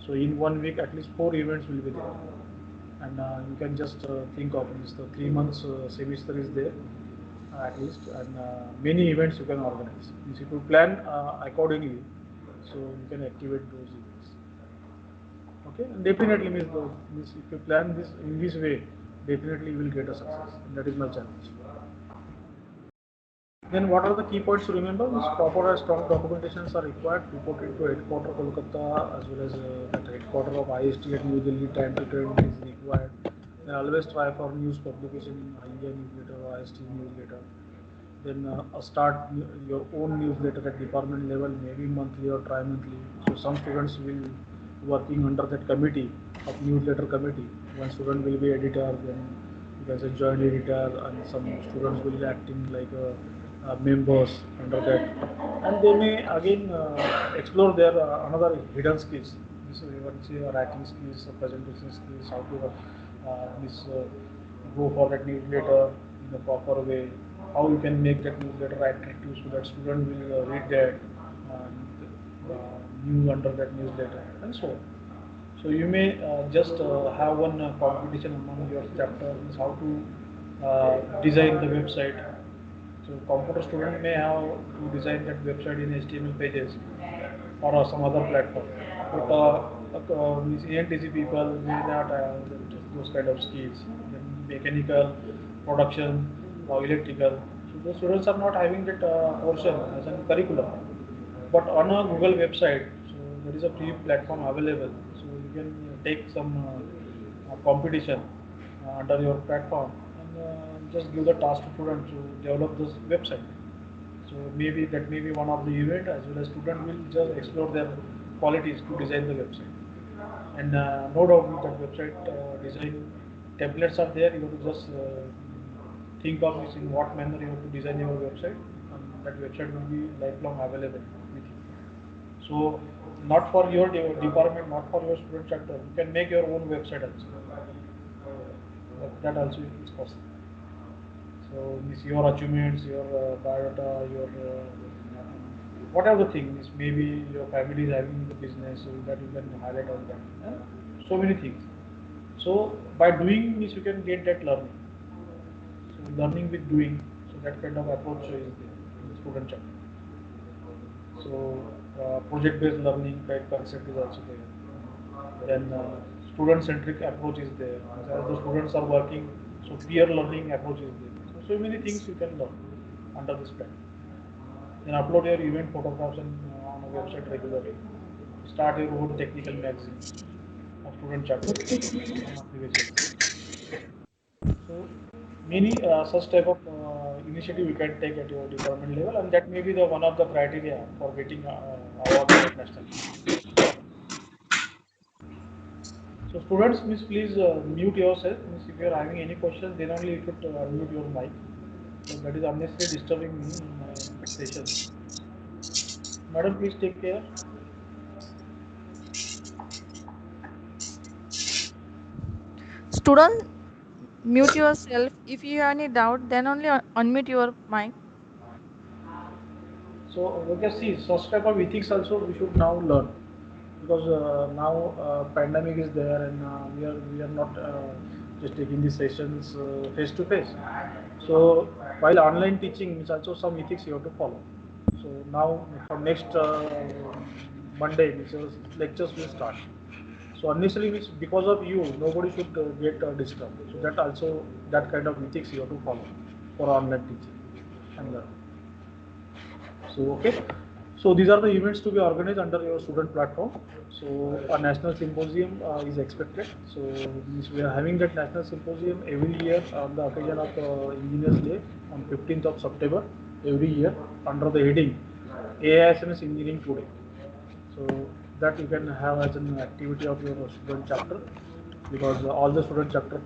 So in 1 week at least 4 events will be there. And you can just think of this, the 3 months semester is there at least, and many events you can organize. If you plan accordingly, so you can activate those events. Okay, and definitely means if you plan this in this way, definitely you will get a success. And that is my challenge. Then what are the key points to remember? Means proper and strong documentations are required. Reported to headquarter Kolkata as well as that headquarter of IST at New Delhi. Time to time is required. Then always try for news publication in India newsletter or IST newsletter. Then start your own newsletter at department level, maybe monthly or tri-monthly. So some students will working under that committee of newsletter committee. One student will be editor, then there's a joint editor, and some students will be acting like members under that, and they may again explore their another hidden skills. This writing skills, presentation skills, how to go for that newsletter in a proper way, how you can make that newsletter attractive so that student will read that news under that newsletter and so on. So you may just have one competition among your chapter, is how to design the website. So computer student may have to design that website in HTML pages or some other platform. But these ENTC people may not have those kind of skills. Then mechanical, production, or electrical. So the students are not having that portion as a curriculum. But on a Google website, so there is a free platform available. So you can take some competition under your platform and just give the task to students to develop this website. So maybe that may be one of the event as well as student will just explore their qualities to design the website. And no doubt with that website design templates are there. You have to just think of this in what manner you have to design your website. And that website will be lifelong available with you. So not for your department, not for your student chapter, you can make your own website also. That also is possible. So this your achievements, your biodata, your whatever the thing is, maybe your family is having the business, so that you can highlight on that. So many things. So by doing this, you can get that learning. So learning with doing, so that kind of approach is there in the student chapter. So project-based learning kind concept is also there. Then student-centric approach is there. As the students are working, so peer learning approach is there. So many things you can learn under this plan. Then upload your event photographs on a website regularly. Start your own technical magazine of student chapter on monthly basis. So many such type of initiative you can take at your department level, and that may be the one of the criteria for getting award at national. So students, miss, please mute yourself. Miss, if you are having any questions, then only you should mute your mic. So that is unnecessarily disturbing me in my session. Madam, please take care. Student, mute yourself. If you have any doubt, then only unmute your mic. So we can see such type of ethics also we should now learn, because now pandemic is there and we are not just taking these sessions face to face. So while online teaching is also some ethics you have to follow. So now from next Monday, which is lectures will start. So unnecessarily, means because of you, nobody should get disturbed. So that also that kind of ethics you have to follow for online teaching and learning. So okay, so these are the events to be organized under your student platform. So a national symposium is expected. So we are having that national symposium every year on the occasion of Engineers Day on 15th of September every year under the heading AISMS Engineering Today. So that you can have as an activity of your student chapter, because all the student chapter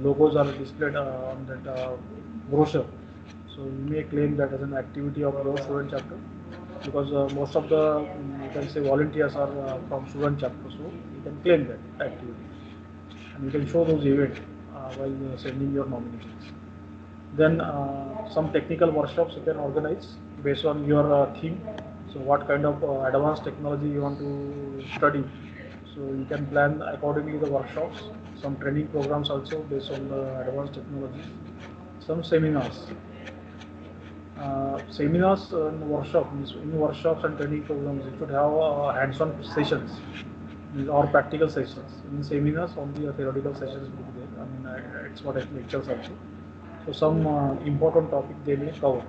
logos are displayed on that brochure. So you may claim that as an activity of your student chapter, because most of the you can say volunteers are from student chapter, so you can claim that activity and you can show those events while sending your nominations. Then some technical workshops you can organize based on your theme. So what kind of advanced technology you want to study. So you can plan accordingly the workshops, some training programs also based on the advanced technology, some seminars. Seminars and in workshops and training programs, you should have hands-on sessions or practical sessions. In seminars, only theoretical sessions will be there. I mean, expert lectures also. So some important topic they may cover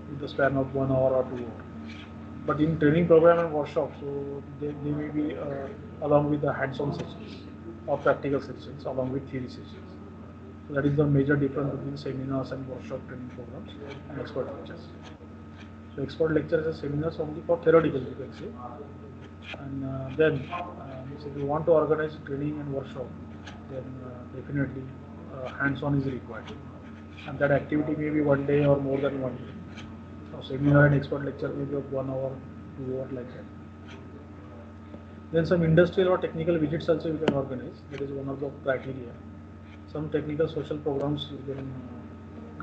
in the span of 1 hour or 2 hours. But in training program and workshop, so they may be along with the hands-on sessions or practical sessions along with theory sessions. So that is the major difference between seminars and workshop training programs and expert lectures. So expert lectures are seminars only for theoretical, you can say. And then, if you want to organize training and workshop, then definitely hands-on is required. And that activity may be 1 day or more than 1 day. So seminar and expert lecture may be of 1 hour, 2 hours like that. Then some industrial or technical visits also you can organize. That is one of the criteria. Some technical social programs you can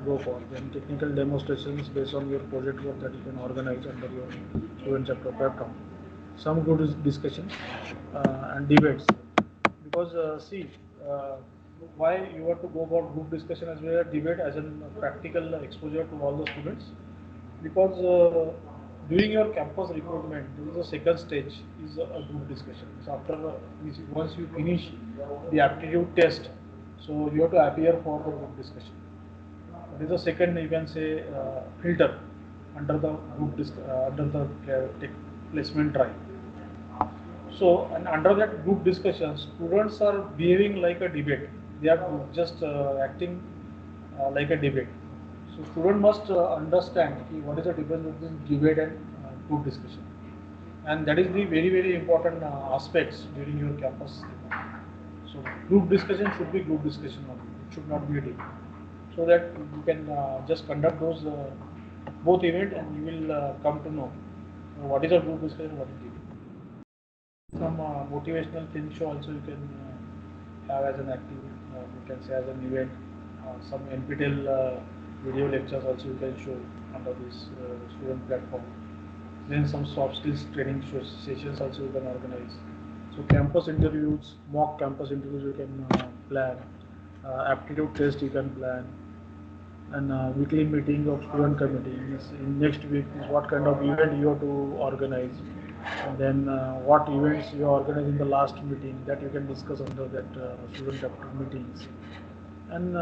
go for. Then technical demonstrations based on your project work that you can organize under your student chapter platform. Some good discussions and debates. Because see, why you want to go about group discussion as well as debate as a practical exposure to all the students? Because during your campus recruitment, there is a second stage is a group discussion. So after once you finish the aptitude test, so you have to appear for the group discussion. That is the second, you can say, filter under the under the placement drive. So, and under that group discussion, students are behaving like a debate. They are just acting like a debate. So, student must understand what is the difference between debate and group discussion, and that is the very important aspects during your campus. So, group discussion should be group discussion only. It should not be a debate, so that you can just conduct those both event, and you will come to know what is a group discussion, what is debate. Some motivational film show also you can have as an activity, you can say as an event. Some NPTEL video lectures also you can show under this student platform. Then some soft skills training sessions also you can organize. So campus interviews, mock campus interviews you can plan. Aptitude test you can plan. And weekly meeting of student committee in next week is what kind of event you have to organize, and then what events you organize in the last meeting that you can discuss under that student chapter meetings. And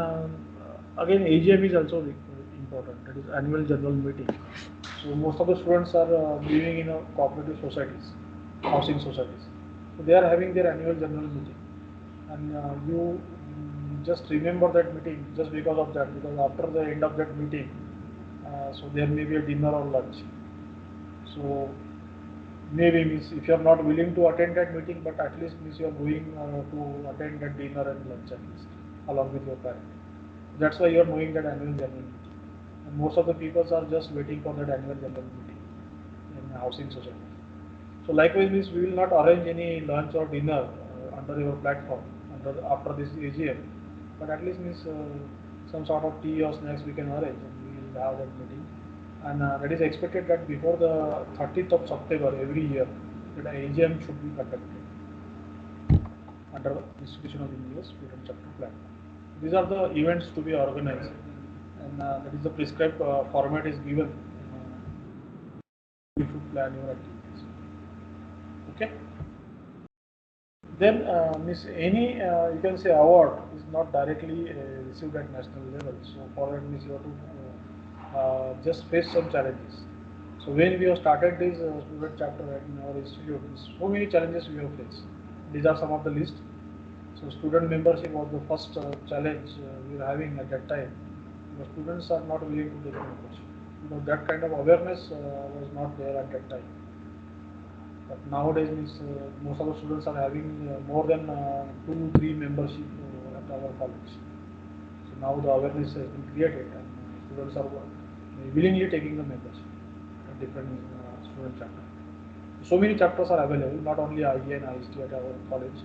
again AGM is also important, that is annual general meeting. So most of the students are living in a cooperative societies, housing societies, so they are having their annual general meeting, and you just remember that meeting just because of that, because after the end of that meeting, so there may be a dinner or lunch. So maybe means if you are not willing to attend that meeting, but at least means you are going to attend that dinner and lunch at least along with your parent. That's why you are knowing that annual general meeting. And most of the people are just waiting for that annual general meeting in a housing society. So likewise means we will not arrange any lunch or dinner under your platform after this AGM, but at least means some sort of tea or snacks we can arrange, and we will have that meeting. And that is expected that before the 30th of September every year, that AGM should be conducted under Institution of India Student Chapter Platform. These are the events to be organized, and that is the prescribed format is given. You should plan your activities. Okay. Then, miss any you can say award is not directly received at national level. So for that, miss you have to just face some challenges. So when we have started this student chapter in our institute, so many challenges we have faced. These are some of the list. So student membership was the first challenge we were having at that time. The students are not willing to take membership. That kind of awareness was not there at that time. But nowadays, means most of the students are having more than 2-3 membership at our college. So now the awareness has been created, and students are willingly taking the membership at different student chapters. So many chapters are available, not only IE and IST at our college.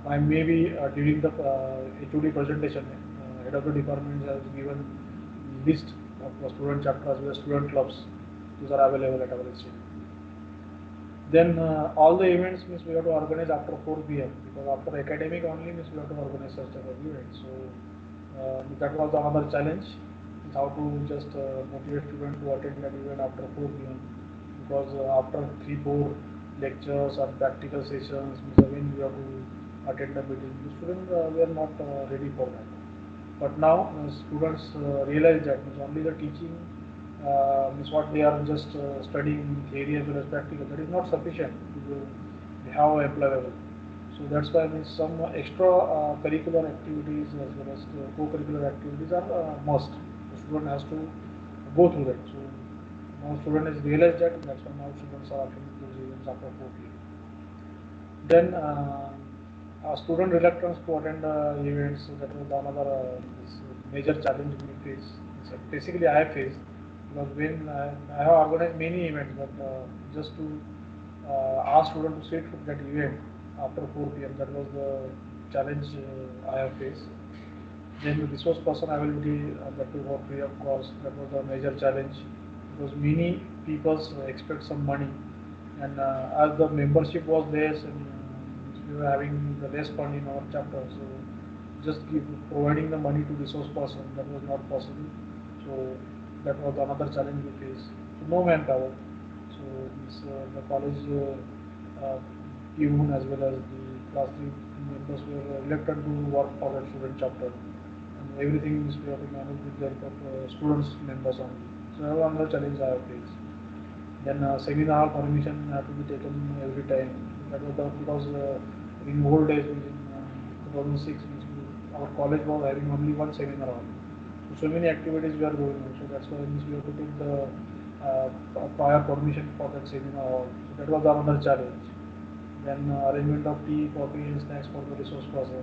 I maybe during the HOD presentation, head of the department has given list of the student chapters as well as student clubs. These are available at our institute. Then all the events means we have to organize after 4 p.m. because after academic only means we have to organize such type of events. So that was another challenge, is how to just motivate students to attend that event after 4 p.m. because after 3-4 lectures or practical sessions means again we have to attend the meeting. The students were not ready for that. But now students realize that means only the teaching means what they are just studying theory as well as practical, that is not sufficient to have employable. So that's why means some extra curricular activities as well as co-curricular activities are must. The student has to go through that. So now student has realized that, that's why now students are attending those events after 4 p.m. Then student reluctance to attend events, that was another major challenge we face. So basically, I have faced, because when I have organized many events, but just to ask students to sit for that event after 4 p.m. that was the challenge I have faced. Then the resource person availability that to work free of cost, that was a major challenge, because many people expect some money, and as the membership was less and we were having the less fund in our chapter, so just providing the money to resource person, that was not possible. So that was another challenge we faced. So no manpower. So the college peon as well as the class members were reluctant to work for the student chapter, and everything is we have to manage with the help of students members only. So that was another challenge I have faced. Then seminar permission had to be taken every time. That was because in old days, in 2006, our college was having only one seminar hall. So many activities we are going on. So that's why we have to take the prior permission for that seminar hall. So that was another challenge. Then arrangement of tea, coffee, and snacks for the resource person,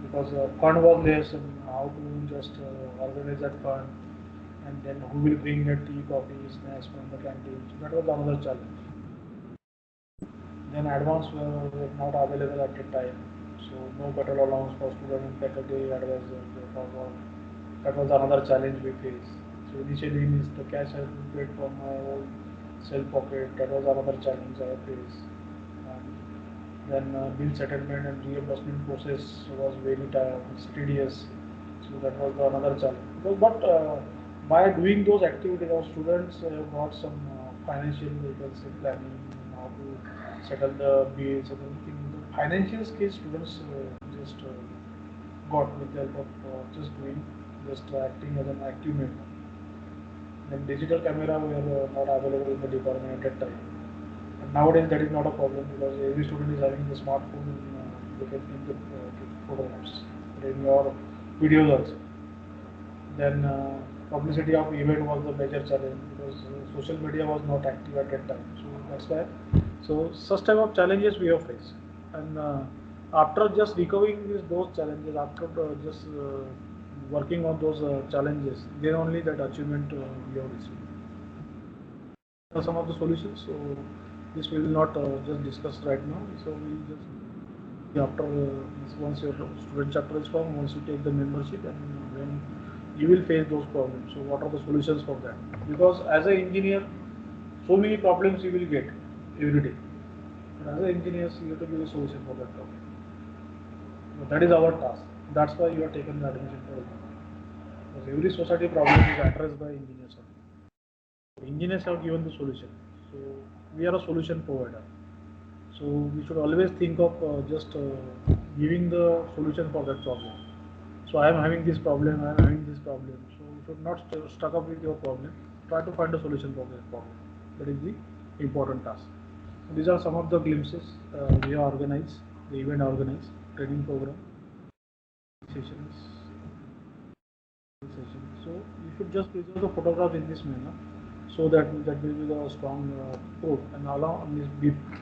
because fund was less, and how to just organize that fund, and then who will bring the tea, coffee, snacks from the canteen. So that was another challenge. Then advance were not available at the time, so no better allowance for student and faculty advisors. That was another challenge we faced. So initially, the cash had been paid from my own self pocket. That was another challenge I faced. Then bill settlement and reimbursement process was very tedious. So that was another challenge. But by doing those activities, our students got some financial, you can say, planning, how to settle the bills and everything. The financial skills students just got with the help of just doing, just acting as an active member. Then digital camera were not available in the department at that time. And nowadays that is not a problem, because every student is having the smartphone, and they can take the photographs, in your videos also. Then publicity of event was the major challenge, because social media was not active at that time. So that's why. So such type of challenges we have faced, and after just recovering those challenges, after just working on those challenges, then only that achievement we have received. Some of the solutions. So this we will not just discuss right now. So we will just after once your student chapter is formed, once you take the membership, and when you will face those problems. So what are the solutions for that? Because as an engineer, so many problems you will get every day. But as an engineer, you have to give a solution for that problem. So that is our task. That's why you are taken the admission for it. Because every society problem is addressed by engineers. Engineers have given the solution. So we are a solution provider. So we should always think of just giving the solution for that problem. So I am having this problem, I am having this problem. So you should not stuck up with your problem. Try to find a solution for that problem. That is the important task. So these are some of the glimpses we have organized, the event organized, training program, sessions. So you should just preserve the photograph in this manner, so that will be the strong proof. And along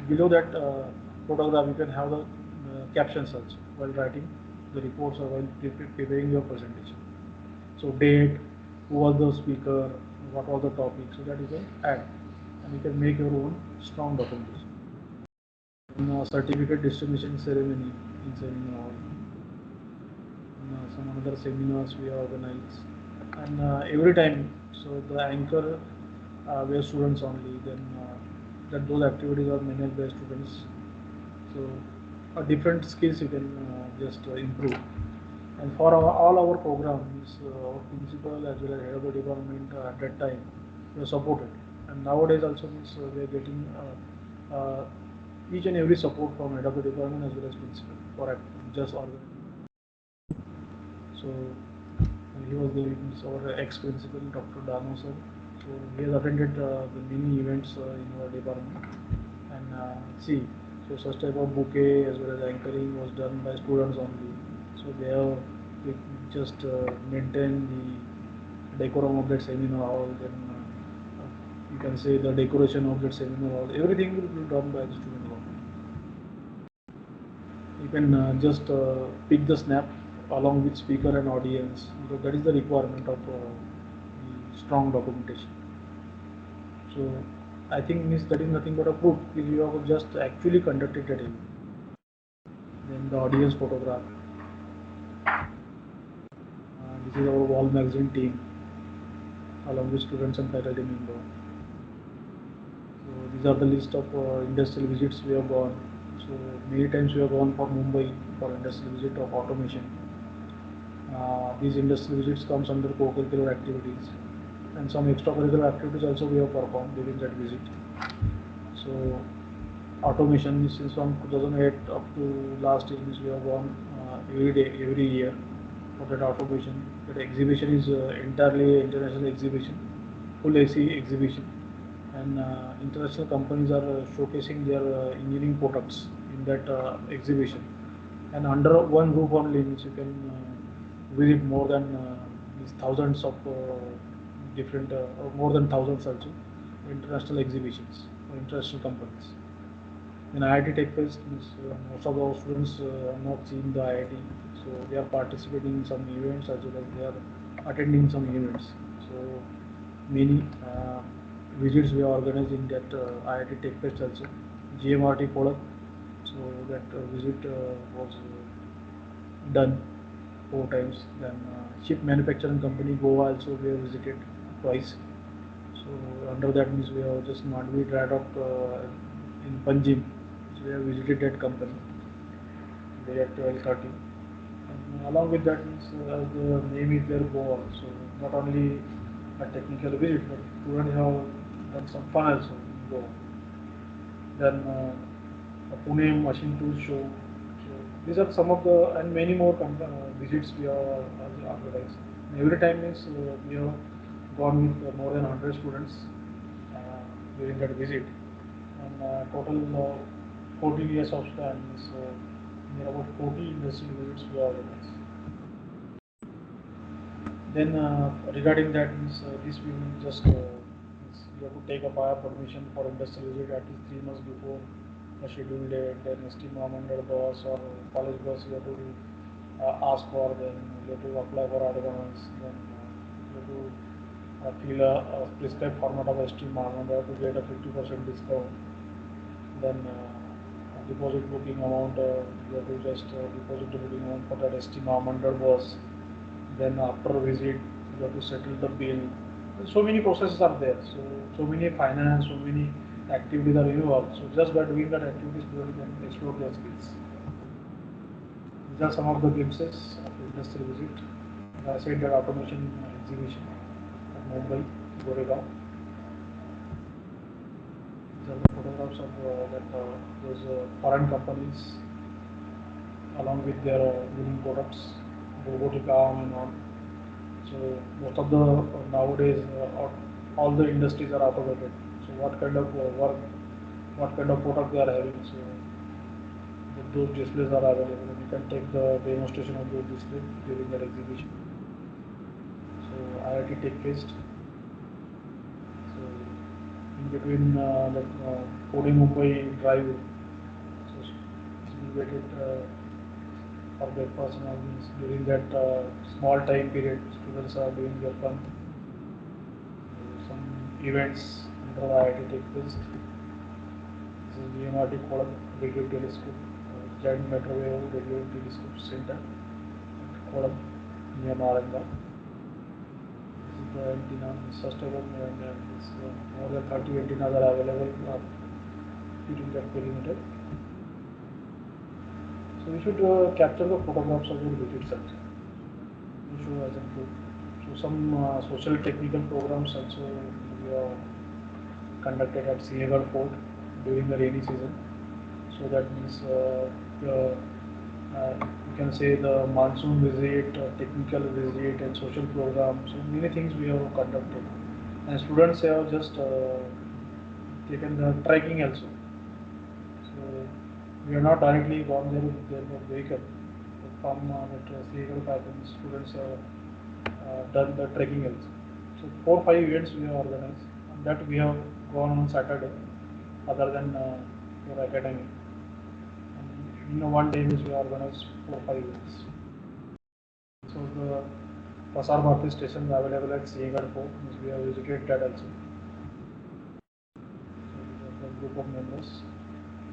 below that photograph, you can have the captions also while writing the reports or while preparing your presentation. So date, who was the speaker, what was the topic, so that you can add, and you can make your own strong documentation. Certificate distribution ceremony in seminar hall. Some other seminars we organize, and every time, so the anchor were students only, then that those activities are managed by students. So different skills you can just improve. And for all our programs, our principal as well as head of the department at that time were supported, and nowadays also means we are getting each and every support from head of the department as well as principal for just organizing. So he was our ex-principal, Dr. Dano sir. So he has attended the many events in our department, and see, so such type of bouquet as well as anchoring was done by students only. So they have just maintained the decorum of that seminar hall. Then you can say the decoration of that seminar hall. Everything will be done by the student only. You can just pick the snap along with speaker and audience, because that is the requirement of the strong documentation. So I think that is nothing but a proof if you have just actually conducted that event. Then the audience photograph. This is our wall magazine team along with students and faculty members. So these are the list of industrial visits we have gone. So many times we have gone for Mumbai for industrial visit of automation. These industrial visits comes under co-curricular activities, and some extracurricular activities also we have performed during that visit. So automation since from 2008 up to last year we have gone every day, every year for that automation. That exhibition is entirely international exhibition, full AC exhibition, and international companies are showcasing their engineering products in that exhibition. And under one roof only means you can visit more than these thousands of different, or more than thousands also, international exhibitions for international companies. In IIT Tech Fest, most of our students have not seen the IIT, so they are participating in some events as well as they are attending some events. So many visits we are organized in that IIT Tech Fest also. GMRT Kodak, so that visit was done 4 times. Then ship manufacturing company Goa also we have visited twice. So under that means we have just Mandvi Dry Dock in Panjim. So we have visited that company there at 12:30. And along with that means the name is there Goa. So not only a technical visit, but students have done some fun also in Goa. Then a Pune machine tool show. So these are some of the and many more visits we have organized. And every time is we have gone with more than 100 students during that visit, and total 14 years of span is near about 40 industrial visits we have organized. Then regarding that means this we will just you have to take a prior permission for industrial visit at least 3 months before the scheduled date. Then ST Mohammed bus or college bus you have to ask for. Then you have to apply for advance. Then you have to fill a prescribed format of ST Mohammed to get a 50% discount. Then deposit booking amount you have to just deposit the booking amount for that ST Mohammed bus. Then after visit you have to settle the bill. So many processes are there. So many finance, so many activities are involved. So just by doing that activities, students can explore their skills. These are some of the glimpses of industrial visit. I said that automation exhibition at Mumbai, Goregaon. These are the photographs of those foreign companies along with their winning products, robotic arm and all. So most of the nowadays all the industries are automated. So what kind of work, what kind of product they are having. So those displays are available, and you can take the demonstration of those displays during that exhibition. So IIT Tech Fest. So in between the Pune Mumbai drive, so we waited for breakfast and all means during that small time period, students are doing their fun. Some events under the IIT Tech Fest. This is GMRT Kodak Radio Telescope, Giant Microwave Radio Telescope Center at Kodak near Naranga. This is the antenna, sustainable, and more than 30 antennas are available during that perimeter. So we should capture the photographs of the visits also. We show as a group. So some social technical programs also we have conducted at Sinhgarh Fort during the rainy season. So that means you can say the monsoon visit, technical visit, and social program. So many things we have conducted, and students have just taken the trekking also. So we are not directly gone there with their vehicle. But from that Sinhgarh Pipeline, students have done the trekking also. So 4-5 events we have organized, and that we have gone on Saturday, other than for academy. And in one day we organized 4-5 events. So the Prasar Bharati station is available at Sinhgarh Fort, means we have visited that also. So the group of members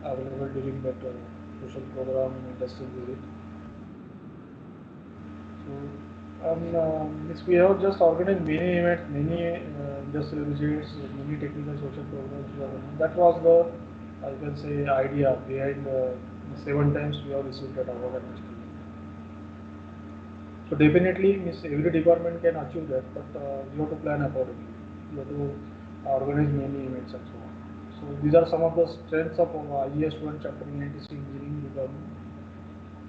available during that social program and industrial visit. So means we have just organized many events, many industrial visits, many technical social programs. That was the I can say idea behind 7 times we have received that award at national level. So definitely, means every department can achieve that, but you have to plan accordingly. You have to organize many events and so on. So these are some of the strengths of IES student chapter in NTC engineering department,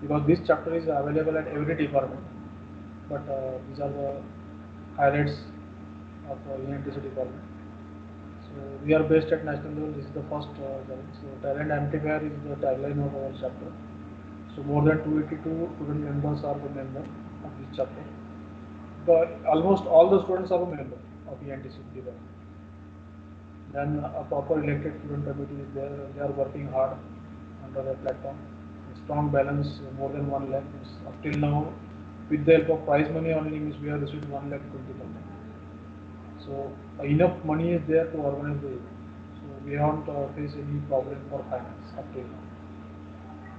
because this chapter is available at every department. But these are the highlights of NTC department. So we are based at national level. This is the first challenge. So talent amplifier is the tagline of our chapter. So more than 282 student members are the member of this chapter. But almost all the students are a member of ENTC department. Then a proper elected student committee is there. They are working hard under the platform. A strong balance, more than 1 lakh. Up till now, with the help of prize money only, means we have received 1,20,000. So enough money is there to organize the event. So we haven't faced any problem for finance up till now.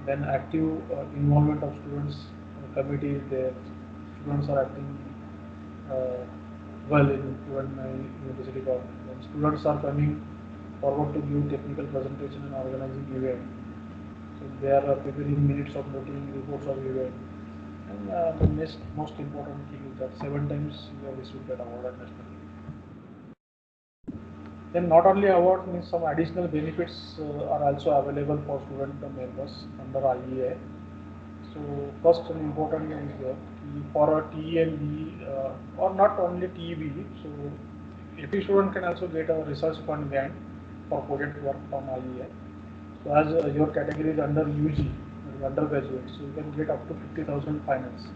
Then active involvement of students, committee is there. Students are acting uh, well in student university government. When students are coming forward to give technical presentation and organizing event, so they are preparing minutes of meeting, reports of event, and the most important thing is that 7 times we have received that award at national level. Then not only award, means some additional benefits are also available for student members under IEA. So first and important is that for a TE and BE, or not only TE BE, so FE student can also get a research fund grant for project work from IEA. So as your category is under UG, undergraduate, so you can get up to 50,000 finance.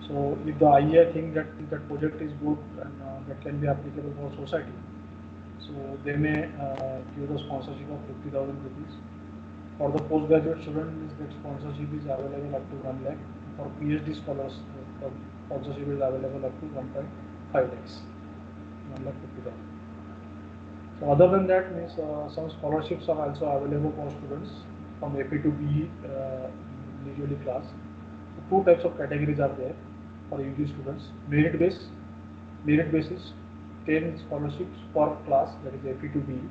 So if the IEA think that that project is good and that can be applicable for society, so they may give the sponsorship of 50,000 rupees. For the postgraduate student, that sponsorship is available up to 1 lakh. For PhD scholars, sponsorship is available up to 1.5 lakhs, 1,50,000. So other than that, means some scholarships are also available for students from FE to BE individually class. So two types of categories are there for UG students. Merit basis, 10 scholarships per class, that is FE to BE.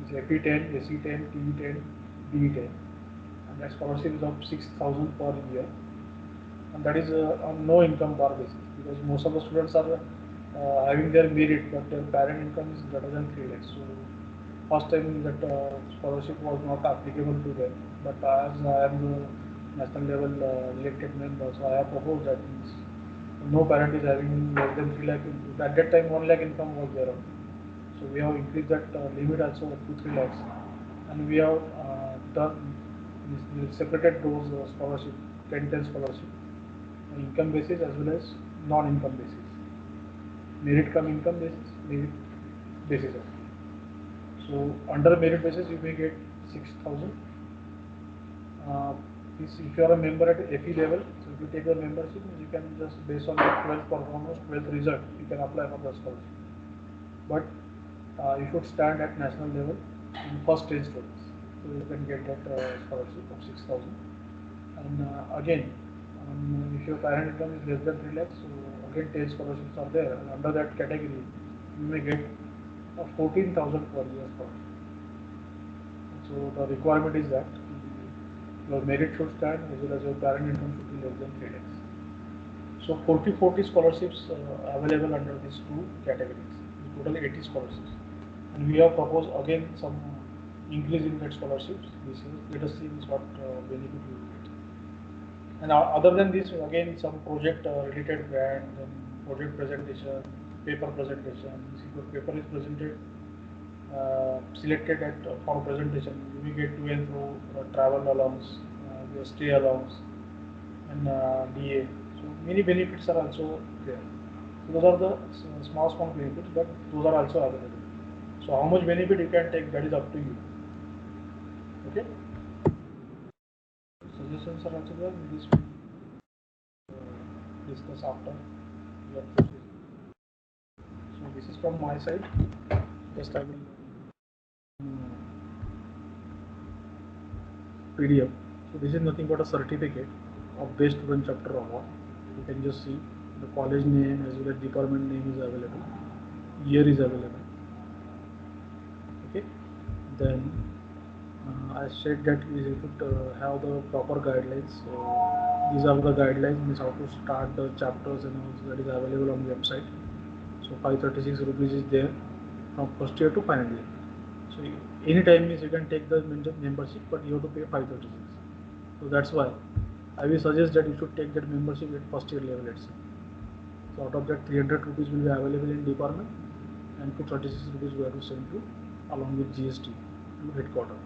Is FE 10, SE 10, TE 10, BE 10. And that scholarship is of 6,000 per year. And that is on no income bar basis, because most of the students are having their merit, but their parent income is greater than 3 lakhs. So first time that scholarship was not applicable to them, but as I am the national level elected member, so I have proposed that means no parent is having less than 3 lakh. At that time 1 lakh income was there only. So we have increased that limit also up to 3 lakhs, and we have separated those scholarship, 10 scholarship, income basis as well as non-income basis. Merit come income basis, merit basis. So under merit basis you may get 6,000. If you are a member at FE level, so if you take the membership, you can just based on your 12th performance, 12th result, you can apply for the scholarship. But you should stand at national level in first stage students, so you can get that scholarship of 6,000. And again, if your parent income is less than 3 lakhs, so again 10 scholarships are there, and under that category you may get 14,000 per year scholarship. So the requirement is that your merit should stand as well as your parent income should be less than 3 lakhs. So 40 scholarships available under these two categories, total 80 scholarships. And we have proposed again some increase in that scholarships this year. Let us see what benefit we will get. And other than this, again some project related grant, then project presentation, paper presentation. If your paper is presented, selected at for presentation, you will get to and fro travel allowance, your stay allowance, and DA. So many benefits are also there. So those are the small benefits, but those are also available. So how much benefit you can take, that is up to you. Okay. Suggestions are also there. This will discuss after we have proceeded. So this is from my side. Just I will PDF. So this is nothing but a certificate of Best Student Chapter Award. You can just see the college name as well as department name is available. Year is available. Okay. Then I said that we should have the proper guidelines. These are the guidelines, means how to start the chapters and all that is available on the website. So 536 rupees is there from first year to final year. So any time means you can take the membership, but you have to pay 536. So that's why I will suggest that you should take that membership at first year level itself. So out of that 300 rupees will be available in department and 236 rupees we have to send to along with GST to headquarters.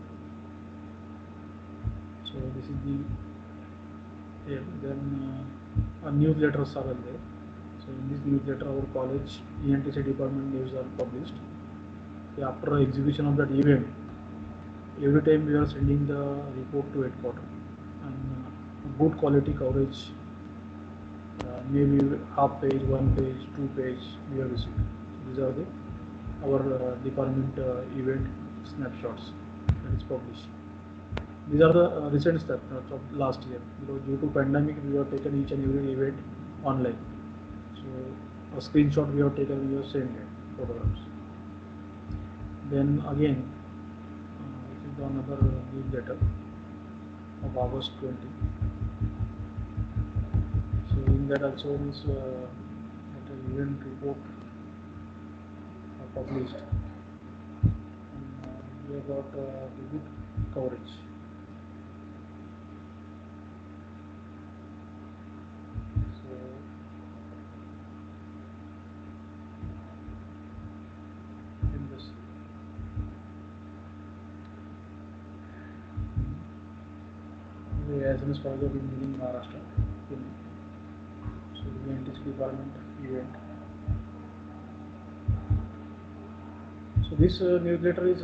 So this is the then newsletters are there. So in this newsletter our college ENTC department news are published. After execution of that event, every time we are sending the report to headquarters and good quality coverage, maybe half page, one page, 2 page we have received. These are the our department event snapshots that is published. These are the recent snapshots of last year, because due to pandemic we have taken each and every event online. So a screenshot we have taken, we have sent it, photographs. Then again, this is another newsletter of August 20. So in that also is that event report published, and we have got good coverage. So in this the SMS College of Engineering Maharashtra, so the NTC department event. So this newsletter is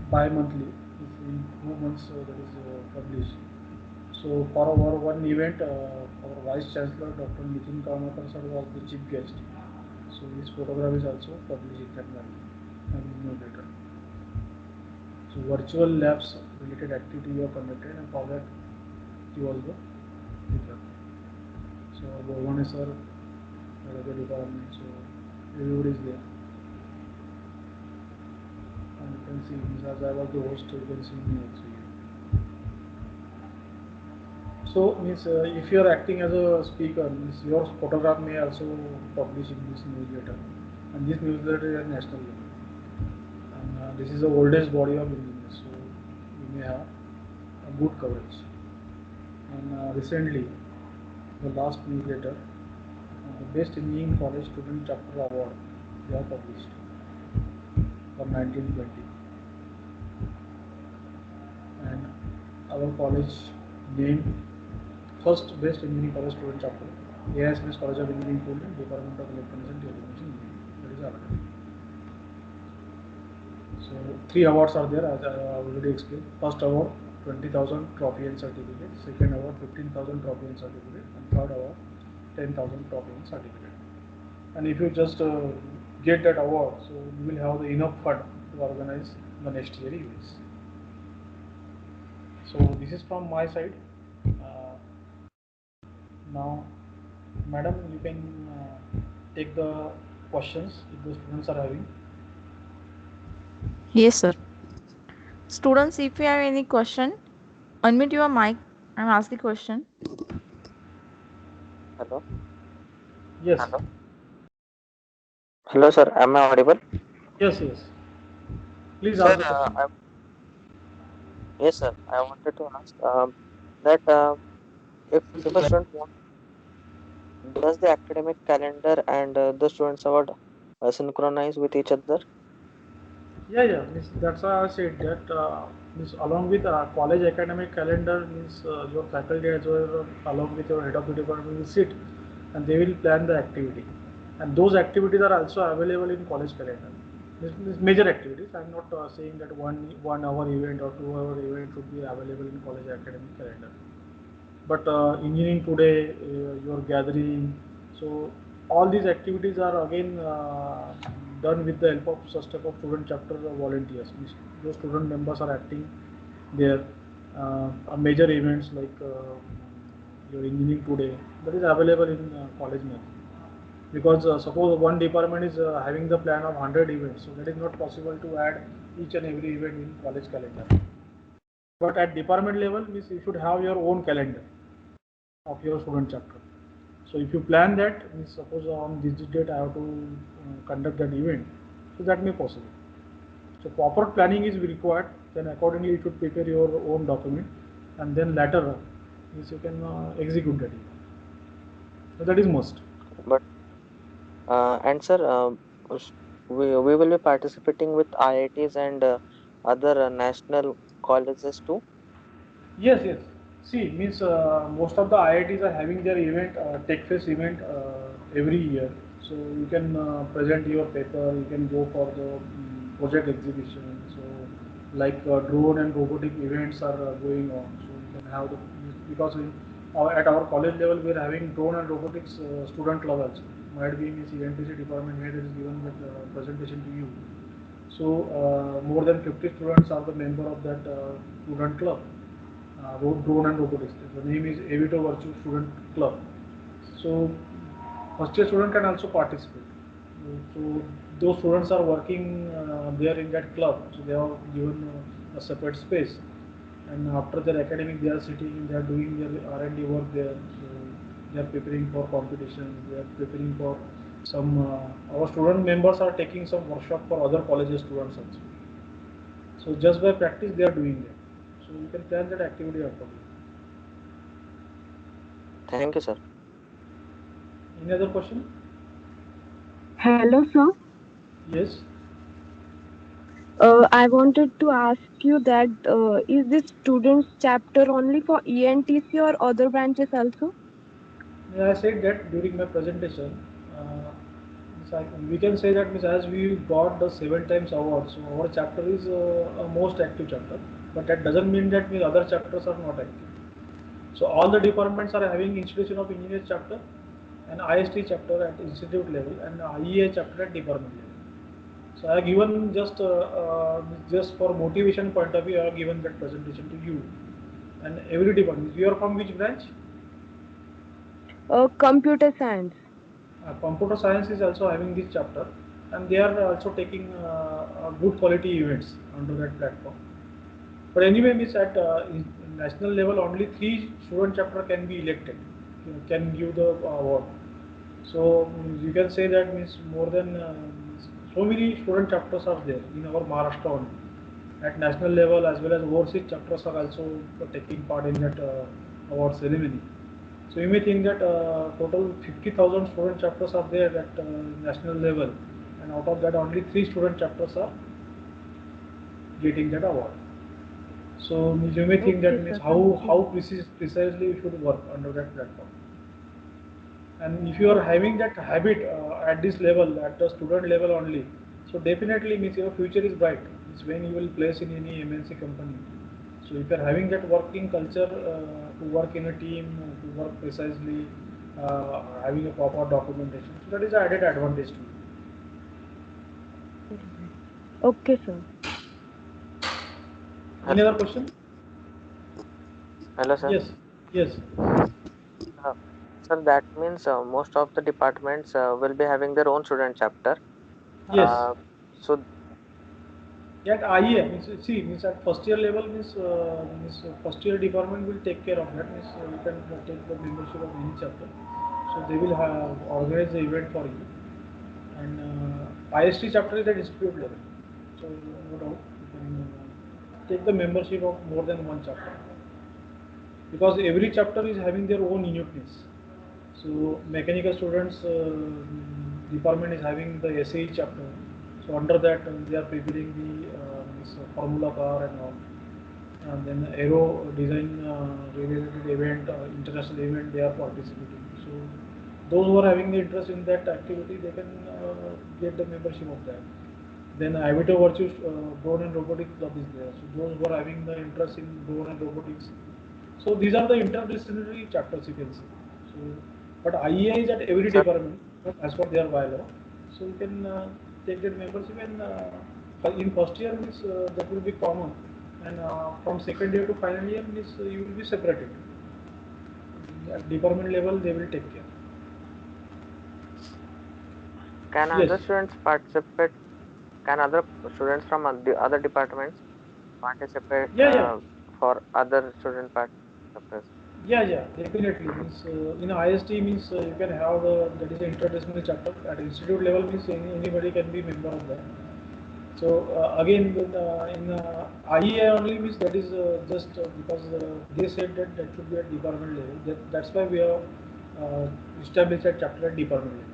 bi-monthly, in 2 months that is published. So for our one event, our Vice Chancellor Dr. Nitin Karmakar sir was the chief guest. So his photograph is also published in that newsletter. So virtual labs related activity we have conducted, and for that he was the speaker. So Bhavane sir, the department, so everybody is there. And you can see, as I was the host, you can see me also here. So means if you are acting as a speaker, means your photograph may also publish in this newsletter, and this newsletter is national level, and this is the oldest body of engineers, so you may have a good coverage. And recently, the last newsletter, the Best Engineering College Student Chapter Award, they are published for 1920, and our college named first Best Engineering College Student Chapter, AISMS College of Engineering, Poland, Department of Electronics and Telecommunication Engineering. That is available. So 3 awards are there, as I already explained. First award, 20,000 trophy and certificate. Second award, 15,000 trophy and certificate. And third award, 10,000 trophy and certificate. And if you just get that award, so you will have the enough fund to organize the next year events. So this is from my side. Now, madam, you can take the questions if the students are having. Yes, sir. Students, if you have any question, unmute your mic and ask the question. Hello. Yes. Hello. Hello, sir. Am I audible? Yes, yes. Please Sir, ask the question. yes, sir. I wanted to ask that if a student wants, does the academic calendar and the students award synchronize with each other? Yeah. Means that's why I said that means along with college academic calendar, means your faculty as well along with your head of the department will sit and they will plan the activity, and those activities are also available in college calendar. This major activities. I'm not saying that one hour event or 2 hour event should be available in college academic calendar. But engineering today, your gathering, so all these activities are again done with the help of such type of student chapter volunteers. Those student members are acting there. Major events like your engineering today, that is available in college now. Because suppose one department is having the plan of 100 events, so that is not possible to add each and every event in college calendar. But at department level, means you should have your own calendar of your student chapter. So if you plan that, means suppose on this date I have to conduct that event, so that may possible. So proper planning is required. Then accordingly you should prepare your own document, and then later means you can execute that event. So that is must. But and sir, s- we will be participating with IITs and other national colleges too. Yes, yes. See, means most of the IITs are having their event, Tech Fest event every year. So you can present your paper, you can go for the project exhibition. So like drone and robotic events are going on. So you can have the, because at our college level we are having drone and robotics student club also. Might be in this ENTC department where it is given that presentation to you. So more than 50 students are the member of that student club, drone and robotics. The name is Avito Virtual Student Club. So first year student can also participate. So those students are working there in that club. So they are given a separate space. And after their academic, they are sitting, they are doing their R&D work there. So they are preparing for competition. They are preparing for some. Our student members are taking some workshop for other colleges students also. So just by practice, they are doing that. So you can plan that activity accordingly. Thank you, sir. Any other question? Hello, sir. Yes. I wanted to ask you that is this students chapter only for ENTC or other branches also? Yeah, I said that during my presentation. Uh, we can say that means as we got the 7 times award, so our chapter is a most active chapter. But that doesn't mean that means other chapters are not active. So all the departments are having Institution of Engineers chapter, and IST chapter at institute level, and IEA chapter at department level. So I have given just for motivation point of view, I have given that presentation to you. And every department. You are from which branch? Computer science. Computer science is also having this chapter, and they are also taking good quality events under that platform. But anyway, miss at national level, only 3 student chapter can be elected, can give the award. So you can say that means more than so many student chapters are there in our Maharashtra only. At national level as well as overseas chapters are also taking part in that award ceremony. So you may think that total 50,000 student chapters are there at national level, and out of that only 3 student chapters are getting that award. So you may think that Okay, means sir. Thank how you. precisely you should work under that platform. And if you are having that habit at this level, at the student level only, so definitely means your future is bright. It's when you will place in any MNC company. So if you are having that working culture to work in a team, to work precisely, having a proper documentation, so that is an added advantage to you. Okay, sir. Any other question? Hello, sir. Yes, yes. Uh, Sir, that means most of the departments will be having their own student chapter. Yes. So, At IEM, means at first year level first year department will take care of that. Means you can take the membership of any chapter. So they will have organize the event for you. And IST chapter is at institute level. So no doubt you can take the membership of more than one chapter, because every chapter is having their own uniqueness. So mechanical students department is having the SAE chapter. So under that they are preparing the Formula car and all. And then aero design related event, international event, they are participating. So those who are having the interest in that activity, they can get the membership of that. Then Avito Virtues drone and robotics club is there. So those who are having the interest in drone and robotics. So these are the interdisciplinary chapters you can see. So, but IEA is at every sir, department as per their bylaw. So you can take that membership, and in first year means that will be common, and from second year to final year means you will be separated. At department level they will take care. can Yes. other students participate? Can other students from the other departments participate Yeah, yeah. for other student part chapters? Yeah, definitely. Means in IST means you can have that is an interdisciplinary chapter. At institute level means anybody can be member of that. So again, in IEA only means that is just because they said that that should be at department level. That's why we have established a chapter at department level.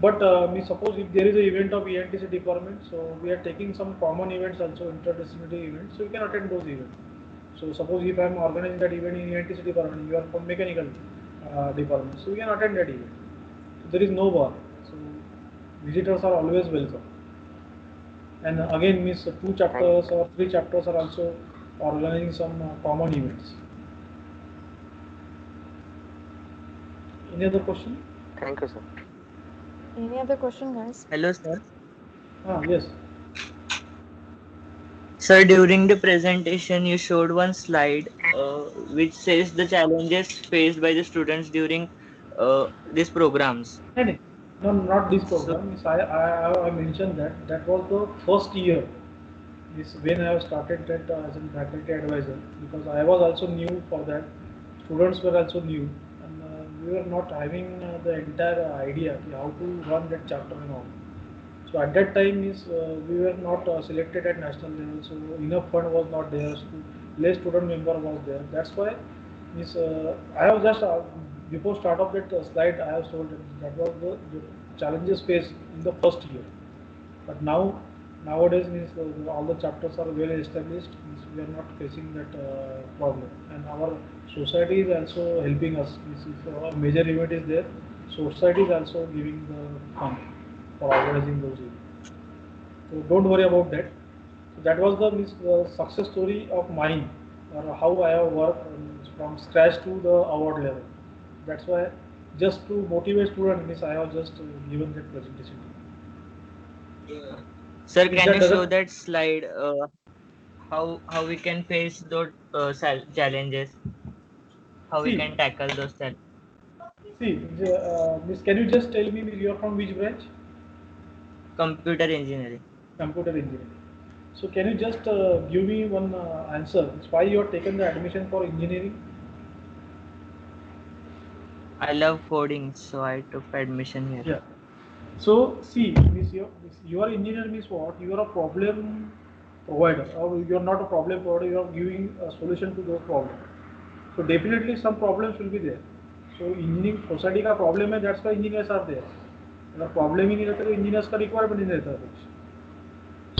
But we suppose if there is an event of ENTC department, so we are taking some common events also, interdisciplinary events, so you can attend those events. So suppose if I am organizing that event in ENTC department, you are from mechanical department, so you can attend that event. So there is no bar. So visitors are always welcome. And again, means two chapters or three chapters are also organizing some common events. Any other question? Thank you, sir. Any other question, guys? Hello, sir. Yes. Sir, during the presentation, you showed one slide which says the challenges faced by the students during these programs. No, not this So, program. Means I mentioned that was the first year. This when I have started that as a faculty advisor, because I was also new for that. Students were also new, and we were not having the entire idea how to run that chapter and all. So at that time is we were not selected at national level, so enough fund was not there. Less student member was there. That's why is I have just before start of that slide I have told that was the challenges faced in the first year. But nowadays means all the chapters are well established. Means we are not facing that problem, and our society is also helping us. Means if a major event is there, society is also giving the fund for organizing those events. So don't worry about that. So that was the success story of mine, or how I have worked from scratch to the award level. That's why just to motivate students, means I have just given that presentation. sir, If can that you show doesn't, that slide how we can face those challenges? How we see, can tackle those challenges? Miss, can you just tell me you are from which branch? Computer engineering. Computer engineering. So can you just give me one answer? It's why you have taken the admission for engineering? I love coding, so I took admission here. Yeah. So see, you are engineer means what? You are a problem provider, or you are not a problem provider. You are giving a solution to those problems. So definitely some problems will be there. So engineering society का problem है, that's why engineers are there. अगर problem ही नहीं रहता तो engineers का requirement ही नहीं रहता कुछ.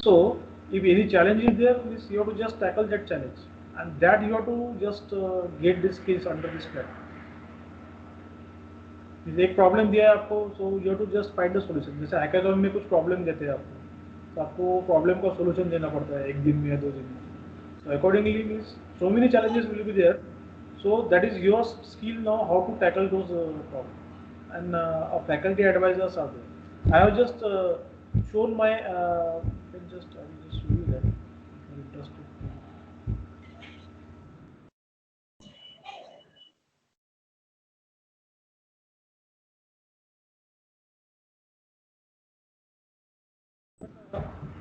So if any challenge is there, means you have to just tackle that challenge, and that you have to just get these skills under this platform. एक problem दिया है आपको, so you have to just find the solution. जैसे hackathon में कुछ problem देते हैं आपको, तो आपको प्रॉब्लम का सॉल्यूशन देना पड़ता है एक दिन में या 2 दिन में. So accordingly means so many challenges will be there. So that is your skill now how to tackle those problems. And faculty advisors are there. I have just shown my. I will just show you that. If you are interested.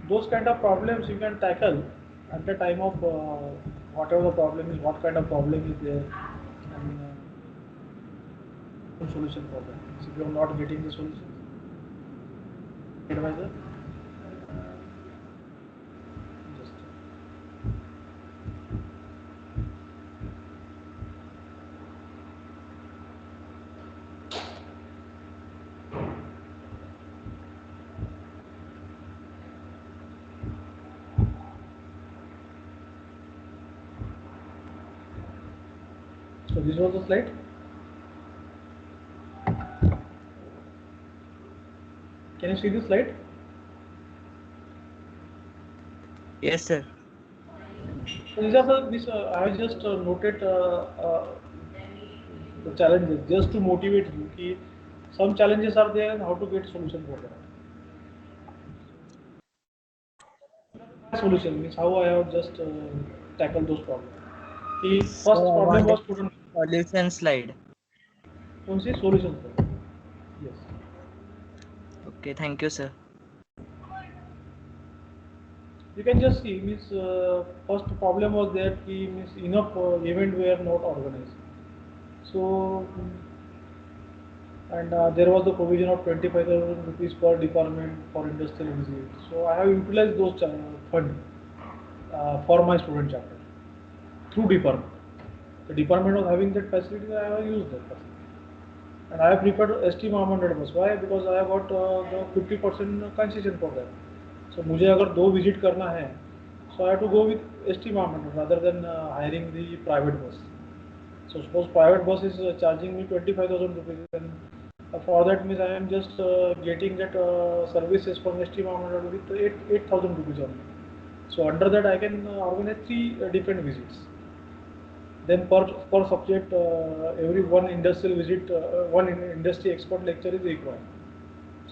Those kind of problems you can tackle at the time of whatever the problem is, what kind of problem is there, and solution for that. So if you are not getting the solution, advisor, just so this was the slide. Can you see this slide? Yes, sir. So these are I have just noted the challenges just to motivate you. Ki some challenges are there and how to get solution for that. Solution means how I have just tackled those problems. The first So I problem want was a student. solution slide. कौन सी solution for? Yes. Okay, thank you, sir. You can just see, means first problem was that means enough event were not organized. So and there was the provision of 25,000 rupees per department for industrial visit. So I have utilized those fund for my student chapter through department. The department was having that facility, I have used that facility. And I have preferred ST Mahamandal bus. Why? Because I have got the 50% concession for that. So मुझे अगर दो visit करना है, so I have to go with ST Mahamandal rather than hiring the private bus. So suppose private bus is charging me 25,000 rupees, and for that means I am just getting that services from ST Mahamandal with 8,000 rupees only. So under that I can organize three different visits. Then per subject, every one industrial visit, one industry expert lecture is required.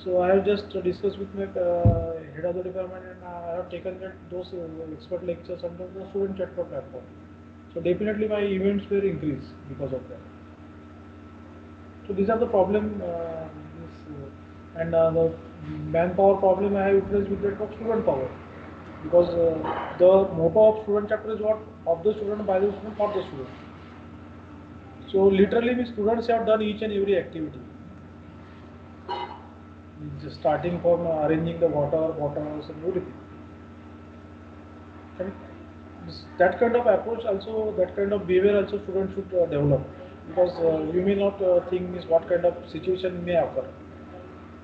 So I have just discussed with my head of the department, and I have taken that those expert lectures under the student chapter platform. So definitely my events will increase because of that. So these are the problem, and the manpower problem I have utilized with that of student power, because the motto of student chapter is what, of the student, by the student, for the student. So literally the students have done each and every activity. Just starting from arranging the water bottles and everything. And that kind of approach also, that kind of behavior also students should develop, because you may not think is what kind of situation may occur.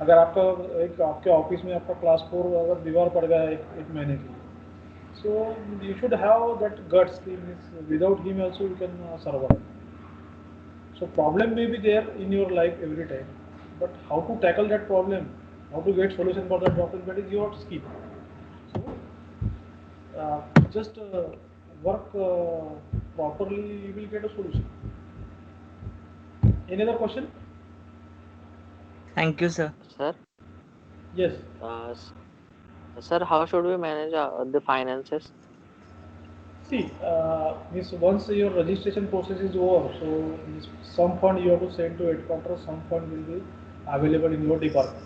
अगर आपका एक आपके office में आपका class 4 अगर बीमार पड़ गया एक महीने के लिए, so you should have that guts, without him also you can survive. So problem may be there in your life every time, but how to tackle that problem, how to get solution for that problem, that is your skill. So just work properly, you will get a solution. Any other question? Thank you, sir. Sir, Yes. sir, how should we manage the finances? See, means once your registration process is over, so means some fund you have to send to headquarters, some fund will be available in your department.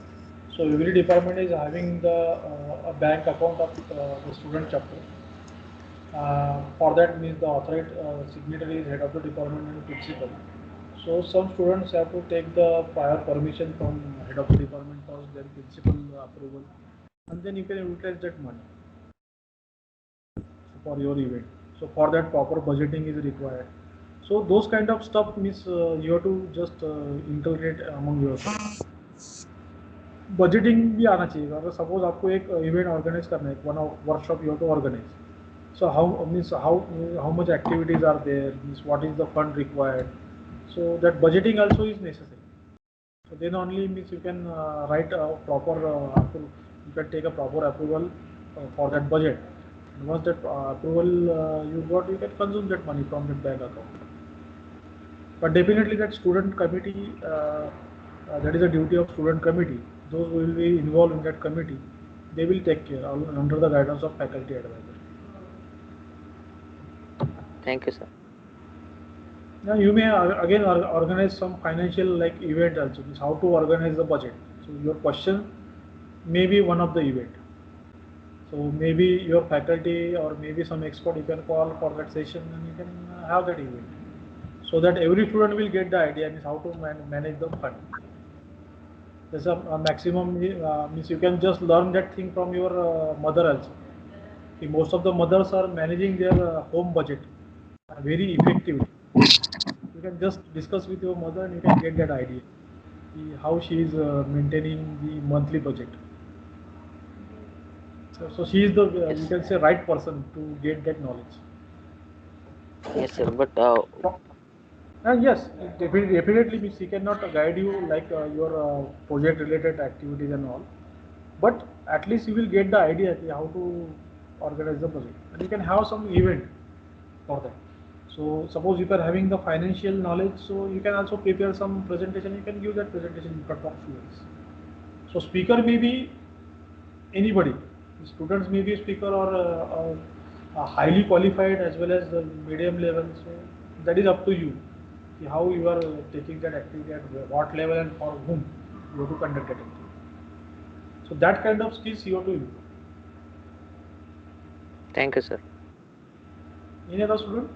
So every department is having the a bank account of the student chapter. For that means the authorized signatory is head of the department and principal. So some students have to take the prior permission from head of the department first, then principal approval, and then you can utilize that money for your event. So for that proper budgeting is required. So those kind of stuff means you have to just inculcate among yourself. Budgeting भी आना चाहिए. अगर suppose आपको एक event organize करना है, one workshop you have to organize. So how much activities are there? Means what is the fund required? So that budgeting also is necessary. So then only means you can write a proper you can take a proper approval for that budget. And once that approval you got, you can consume that money from that bank account. But definitely that student committee, that is the duty of student committee. Those who will be involved in that committee, they will take care under the guidance of faculty advisor. Thank you, sir. Now you may again organize some financial like event also, means how to organize the budget. So your question may be one of the event. So maybe your faculty or maybe some expert you can call for that session, and you can have that event. So that every student will get the idea means how to manage the fund. There's a maximum means you can just learn that thing from your mother also. See, most of the mothers are managing their home budget very effectively. You can just discuss with your mother and you can get that idea how she is maintaining the monthly budget. So she is the you can say right person to get that knowledge. Yes, sir. But Yes, definitely she cannot guide you like your project related activities and all, but at least you will get the idea how to organize the project, and you can have some event for that. So suppose you are having the financial knowledge, so you can also prepare some presentation, you can give that presentation in front of students. So speaker may be anybody, students may be a speaker or highly qualified as well as the medium level, so that is up to you, how you are taking that activity at what level and for whom you have to conduct that activity. So that kind of skills you have to use. Thank you, sir. Any other student?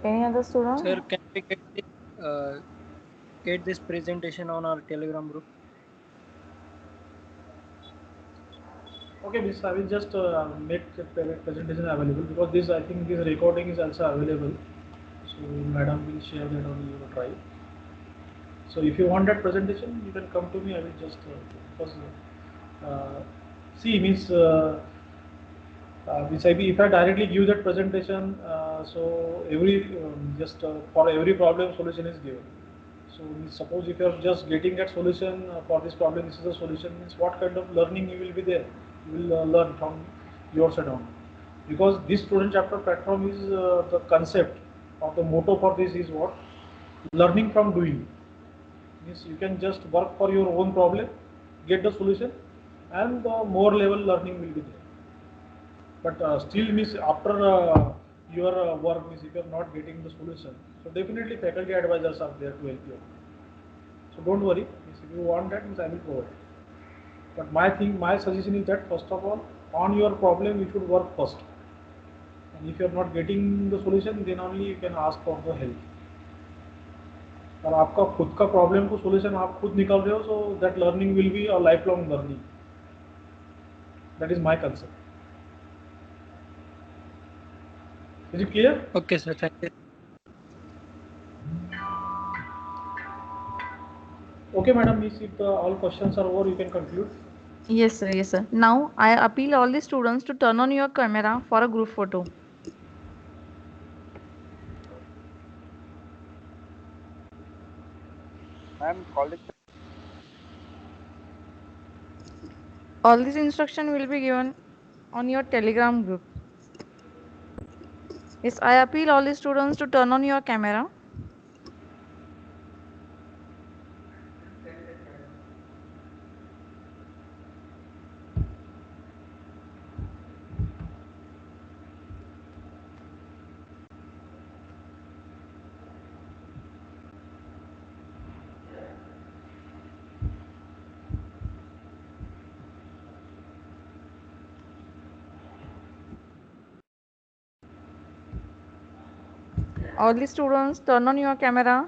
Any other student? Sir, can we get this presentation on our Telegram group? Okay, miss, I will just make the presentation available, because this, I think this recording is also available. So madam will share that on your drive. So if you want that presentation, you can come to me. I will just because see, means if I directly give that presentation, so every just for every problem solution is given. So suppose if you are just getting that solution for this problem, this is the solution, means what kind of learning you will be there? You will learn from your side on. Because this student chapter platform is the concept or the motto for this is what? Learning from doing. Means you can just work for your own problem, get the solution, and more level learning will be there. But still, means after your work, means if you are not getting the solution, so definitely faculty advisors are there to help you. So don't worry. Means if you want that, means I will provide. But my suggestion is that first of all, on your problem you should work first. And if you are not getting the solution, then only you can ask for the help. और आपका खुद का problem को solution आप खुद निकाल रहे हो, so that learning will be a life long learning. That is my concept. Is it clear? Okay, sir. Thank you. Okay, madam. If all questions are over, you can conclude. Yes, sir. Yes, sir. Now I appeal all the students to turn on your camera for a group photo. All this instruction will be given on your Telegram group. Yes, I appeal all the students to turn on your camera. All the students turn on your camera.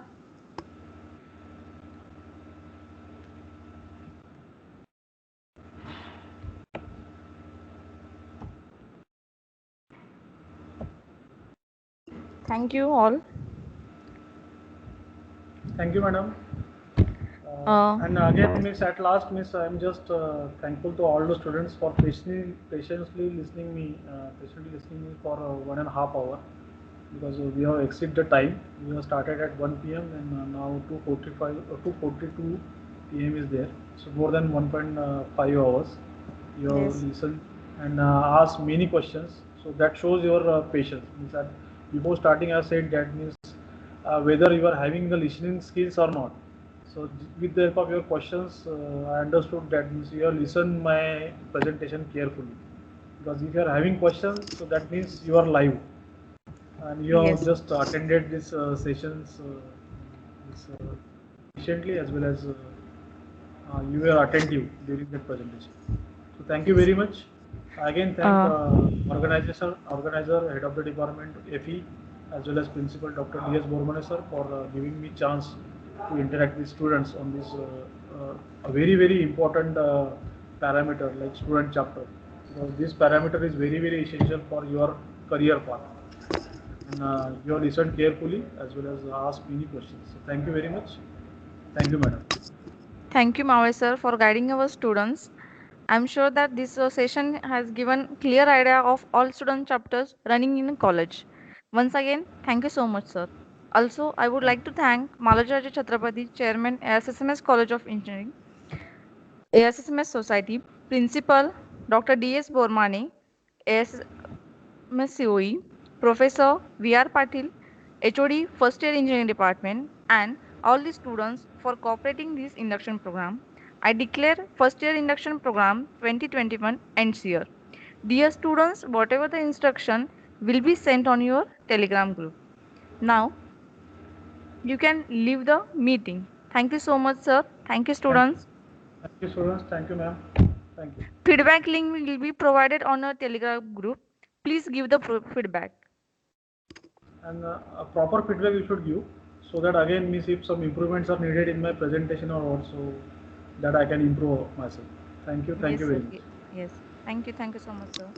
Thank you all. Thank you, madam. And again, miss, at last, miss, I am just thankful to all the students for patiently listening me for 1.5 hours, because we have exceeded the time. We have started at 1 p.m. and now 2:42 p.m. is there. So more than 1.5 hours. You have Yes. listened and asked many questions. So that shows your patience. Means that before starting, I said that means whether you are having the listening skills or not. So with the help of your questions, I understood that means you have listened my presentation carefully. Because if you are having questions, so that means you are live, and you have Yes. just attended these sessions efficiently, as well as you were attentive during that presentation. So thank you very much. Again, thank organizer, head of the department, FE, as well as principal Dr. D.S. Bormane sir for giving me chance to interact with students on this a very important parameter like student chapter, because this parameter is very essential for your career path. And you have listened carefully as well as asked many questions. So thank you very much. Thank you, madam. Thank you, Mawai sir, for guiding our students. I'm sure that this session has given clear idea of all student chapters running in college. Once again, thank you so much, sir. Also, I would like to thank Malajarji Chhatrapati, Chairman, ASSMS College of Engineering, ASSMS Society, Principal Dr. D.S. Bormane, ASSMS COE, Professor V.R. Patil, HOD First Year Engineering Department, and all the students for cooperating this induction program. I declare First Year Induction Program 2021 ends here. Dear students, whatever the instruction will be sent on your Telegram group. Now, you can leave the meeting. Thank you so much, sir. Thank you, students. Thank you, students. Thank you, ma'am. Thank you. Feedback link will be provided on our Telegram group. Please give the feedback. And a proper feedback you should give, so that again means if some improvements are needed in my presentation or also that I can improve myself. Thank you Yes, very sir. much. Yes. Thank you. Thank you so much, sir.